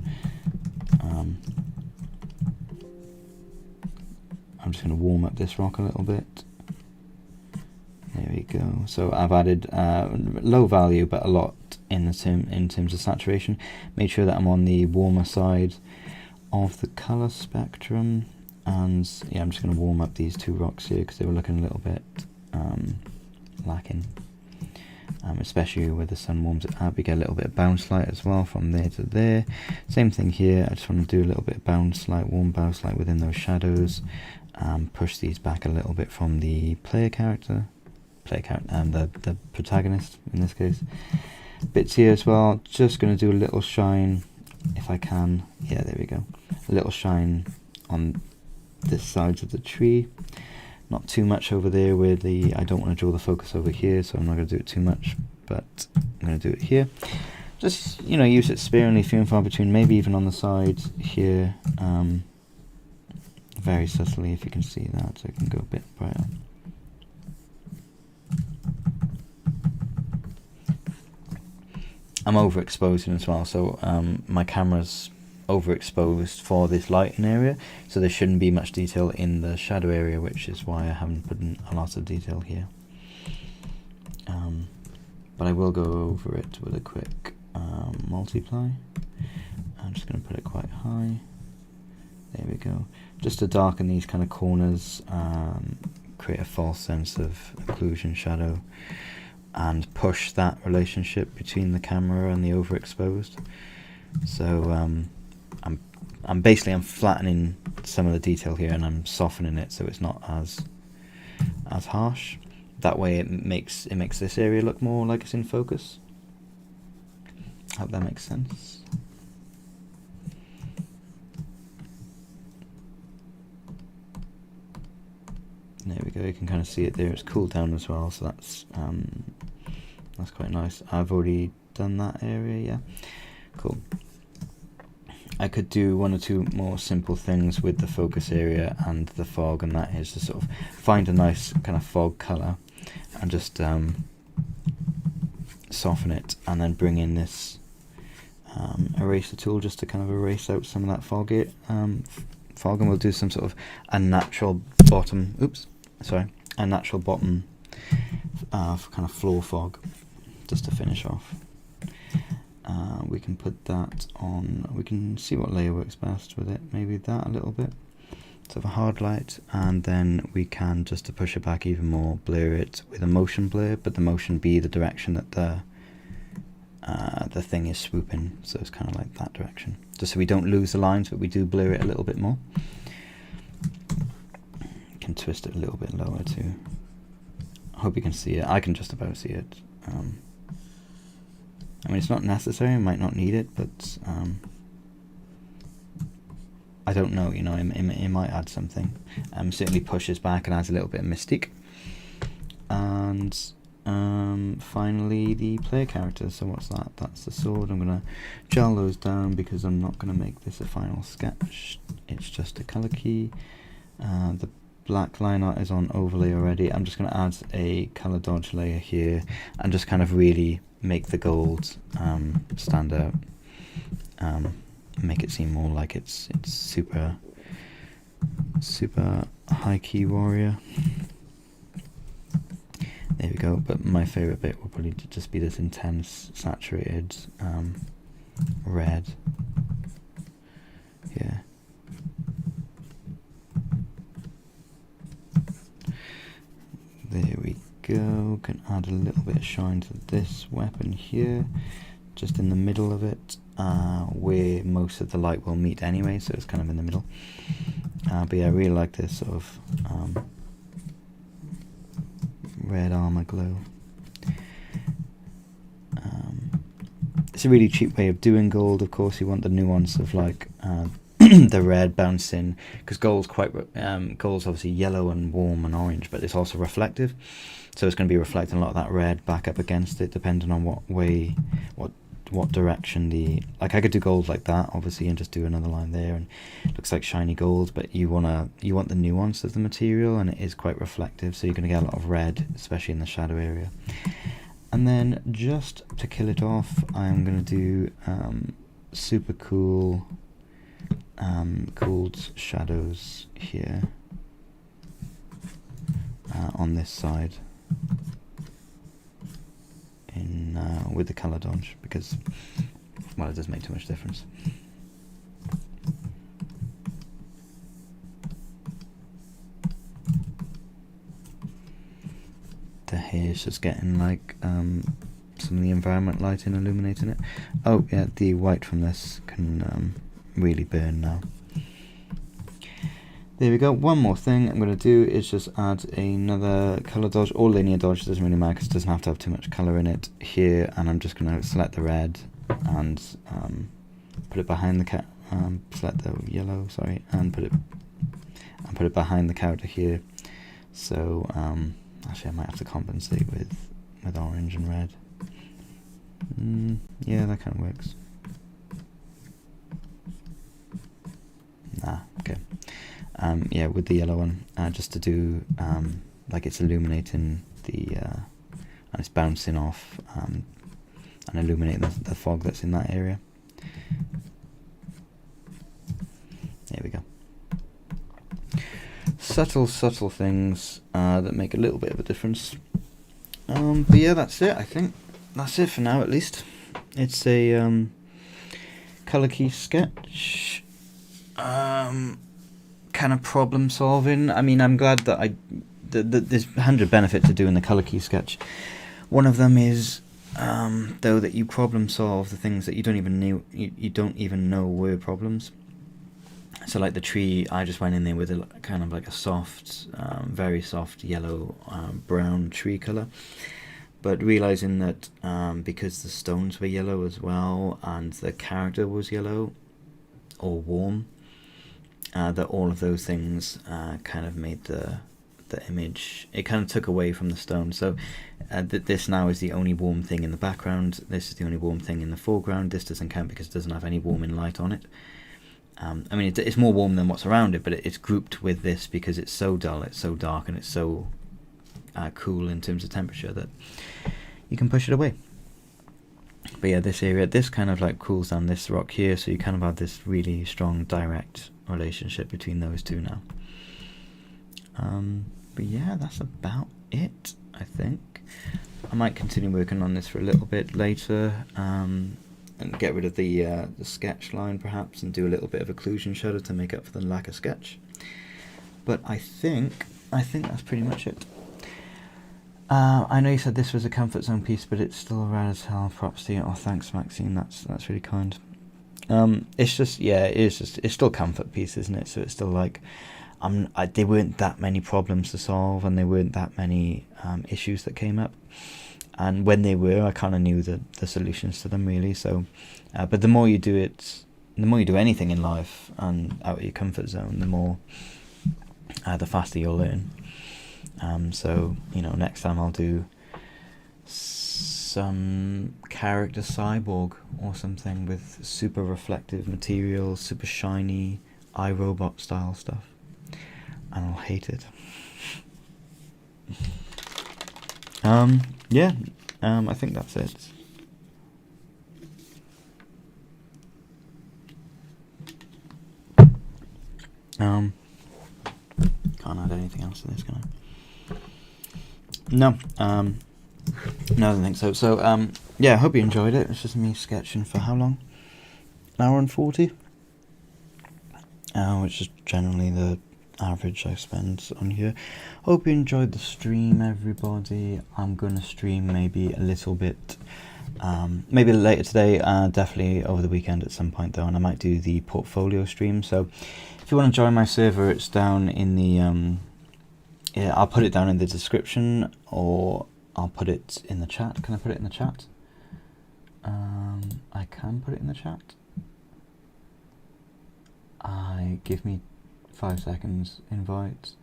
I'm just going to warm up this rock a little bit. There we go. So I've added low value, but a lot in terms of saturation. Made sure that I'm on the warmer side of the color spectrum, and yeah, I'm just going to warm up these two rocks here because they were looking a little bit lacking. Especially where the sun warms it up, you get a little bit of bounce light as well from there to there. Same thing here. I just want to do a little bit of bounce light, warm bounce light within those shadows. Push these back a little bit from the player character and the protagonist in this case. Bits here as well. Just going to do a little shine if I can. Yeah, there we go. A little shine on this sides of the tree. Not too much over there where I don't want to draw the focus over here, so I'm not going to do it too much, but I'm going to do it here. Just, you know, use it sparingly, few and far between, maybe even on the sides here, very subtly if you can see that, so it can go a bit brighter. I'm overexposing as well, so my camera's overexposed for this lighting area, so there shouldn't be much detail in the shadow area, which is why I haven't put in a lot of detail here. But I will go over it with a quick multiply. I'm just going to put it quite high. There we go. Just to darken these kind of corners, create a false sense of occlusion shadow, and push that relationship between the camera and the overexposed. So I'm basically flattening some of the detail here, and I'm softening it so it's not as harsh. That way it makes this area look more like it's in focus. Hope that makes sense. There we go. You can kind of see it there. It's cooled down as well, so that's quite nice. I've already done that area. Yeah, cool. I could do one or two more simple things with the focus area and the fog, and that is to sort of find a nice kind of fog color and just soften it, and then bring in this eraser tool just to kind of erase out some of that fog, and we'll do some sort of a natural bottom kind of floor fog just to finish off. We can put that on, we can see what layer works best with it, maybe that a little bit, sort of a hard light, and then we can, just to push it back even more, blur it with a motion blur, but the motion be the direction that the thing is swooping, so it's kind of like that direction, just so we don't lose the lines, but we do blur it a little bit more. You can twist it a little bit lower too. I hope you can see it. I can just about see it. I mean, it's not necessary, I might not need it, but I don't know, you know, it might add something. Certainly pushes back and adds a little bit of mystique. And finally, the player character. So what's that? That's the sword. I'm going to gel those down because I'm not going to make this a final sketch. It's just a color key. The black line art is on overlay already. I'm just going to add a color dodge layer here and just kind of really make the gold stand out, make it seem more like it's super high key warrior. There we go. But my favorite bit will probably just be this intense saturated red here. There we go. Can add a little bit of shine to this weapon here, just in the middle of it, where most of the light will meet anyway, so it's kind of in the middle. But yeah, I really like this sort of red armor glow. It's a really cheap way of doing gold. Of course, you want the nuance of like the red bouncing, because gold's obviously yellow and warm and orange, but it's also reflective, so it's going to be reflecting a lot of that red back up against it, depending on what direction like I could do gold like that obviously and just do another line there and it looks like shiny gold, but you want the nuance of the material, and it is quite reflective, so you're going to get a lot of red, especially in the shadow area. And then just to kill it off, I'm going to do super cooled shadows here. on this side in with the color dodge, because, well, it doesn't make too much difference. The hair's just getting like some of the environment lighting illuminating it. Oh yeah, the white from this can really burn now. There we go. One more thing I'm going to do is just add another color dodge or linear dodge. Doesn't really matter because it doesn't have to have too much color in it here. And I'm just going to select the red and put it behind the select the yellow, sorry, and put it behind the character here. So actually, I might have to compensate with orange and red. Yeah, that kind of works. Nah, okay. Yeah, with the yellow one, just to do like it's illuminating the and it's bouncing off and illuminating the fog that's in that area. There we go. Subtle things that make a little bit of a difference. But yeah, that's it. I think that's it for now, at least. It's a color key sketch. Kind of problem solving. I mean, I'm glad that there's 100 benefits to doing the color key sketch. One of them is though that you problem solve the things that you don't even know were problems. So like the tree, I just went in there with a kind of like a soft, very soft yellow brown tree color, but realizing that because the stones were yellow as well and the character was yellow or warm, that all of those things kind of made the image, it kind of took away from the stone. So this now is the only warm thing in the background, this is the only warm thing in the foreground. This doesn't count because it doesn't have any warming light on it. I mean, it's more warm than what's around it, but it's grouped with this because it's so dull, it's so dark, and it's so cool in terms of temperature that you can push it away. But yeah, this area, this kind of like cools down this rock here, so you kind of have this really strong direct relationship between those two now. But yeah, that's about it, I think. I might continue working on this for a little bit later, and get rid of the sketch line perhaps, and do a little bit of occlusion shadow to make up for the lack of sketch. But I think that's pretty much it. I know you said this was a comfort zone piece, but it's still rad as hell. Props to you. Oh, thanks, Maxine. That's really kind. It's just, yeah, it's still comfort piece, isn't it? So it's still like, there weren't that many problems to solve, and there weren't that many issues that came up. And when they were, I kind of knew the solutions to them, really. So, but the more you do it, the more you do anything in life and out of your comfort zone, the faster you'll learn. So, you know, next time I'll do some character cyborg or something with super reflective material, super shiny, iRobot style stuff, and I'll hate it. Yeah, I think that's it. Can't add anything else to this, can I? No, no, I don't think so. So, yeah, I hope you enjoyed it. It's just me sketching for how long? An hour and 40? Which is generally the average I spend on here. Hope you enjoyed the stream, everybody. I'm gonna stream maybe a little bit, maybe later today, definitely over the weekend at some point though, and I might do the portfolio stream. So if you want to join my server, it's down in the yeah, I'll put it down in the description, or I'll put it in the chat. Can I put it in the chat? I can put it in the chat. Give me 5 seconds. Invite.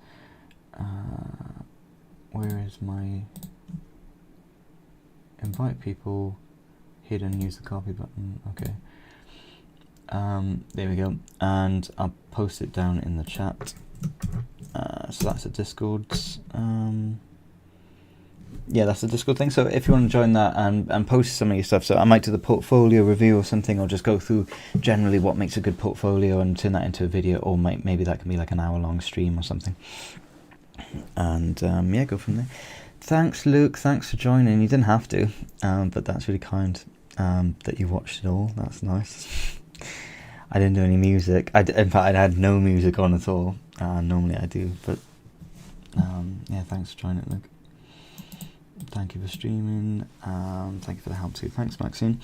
Where is my invite people? Hidden. Use the copy button. Okay. There we go. And I'll post it down in the chat. So that's a Discord. Yeah, that's the Discord thing. So if you want to join that and post some of your stuff, so I might do the portfolio review or something, or just go through generally what makes a good portfolio and turn that into a video, or maybe that can be like an hour-long stream or something. and yeah, go from there. Thanks, Luke. Thanks for joining. You didn't have to, but that's really kind that you watched it all. That's nice. I didn't do any music. In fact, I had no music on at all. Normally I do, but yeah, thanks for joining, Luke. Thank you for streaming. Thank you for the help too. Thanks, Maxine.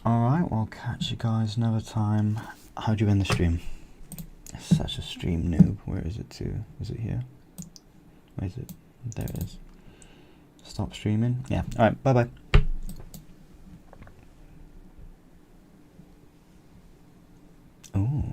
Alright, well, catch you guys another time. How'd you end the stream? Such a stream noob. Where is it to? Is it here? Where is it? There it is. Stop streaming? Yeah. Alright, bye bye. Ooh.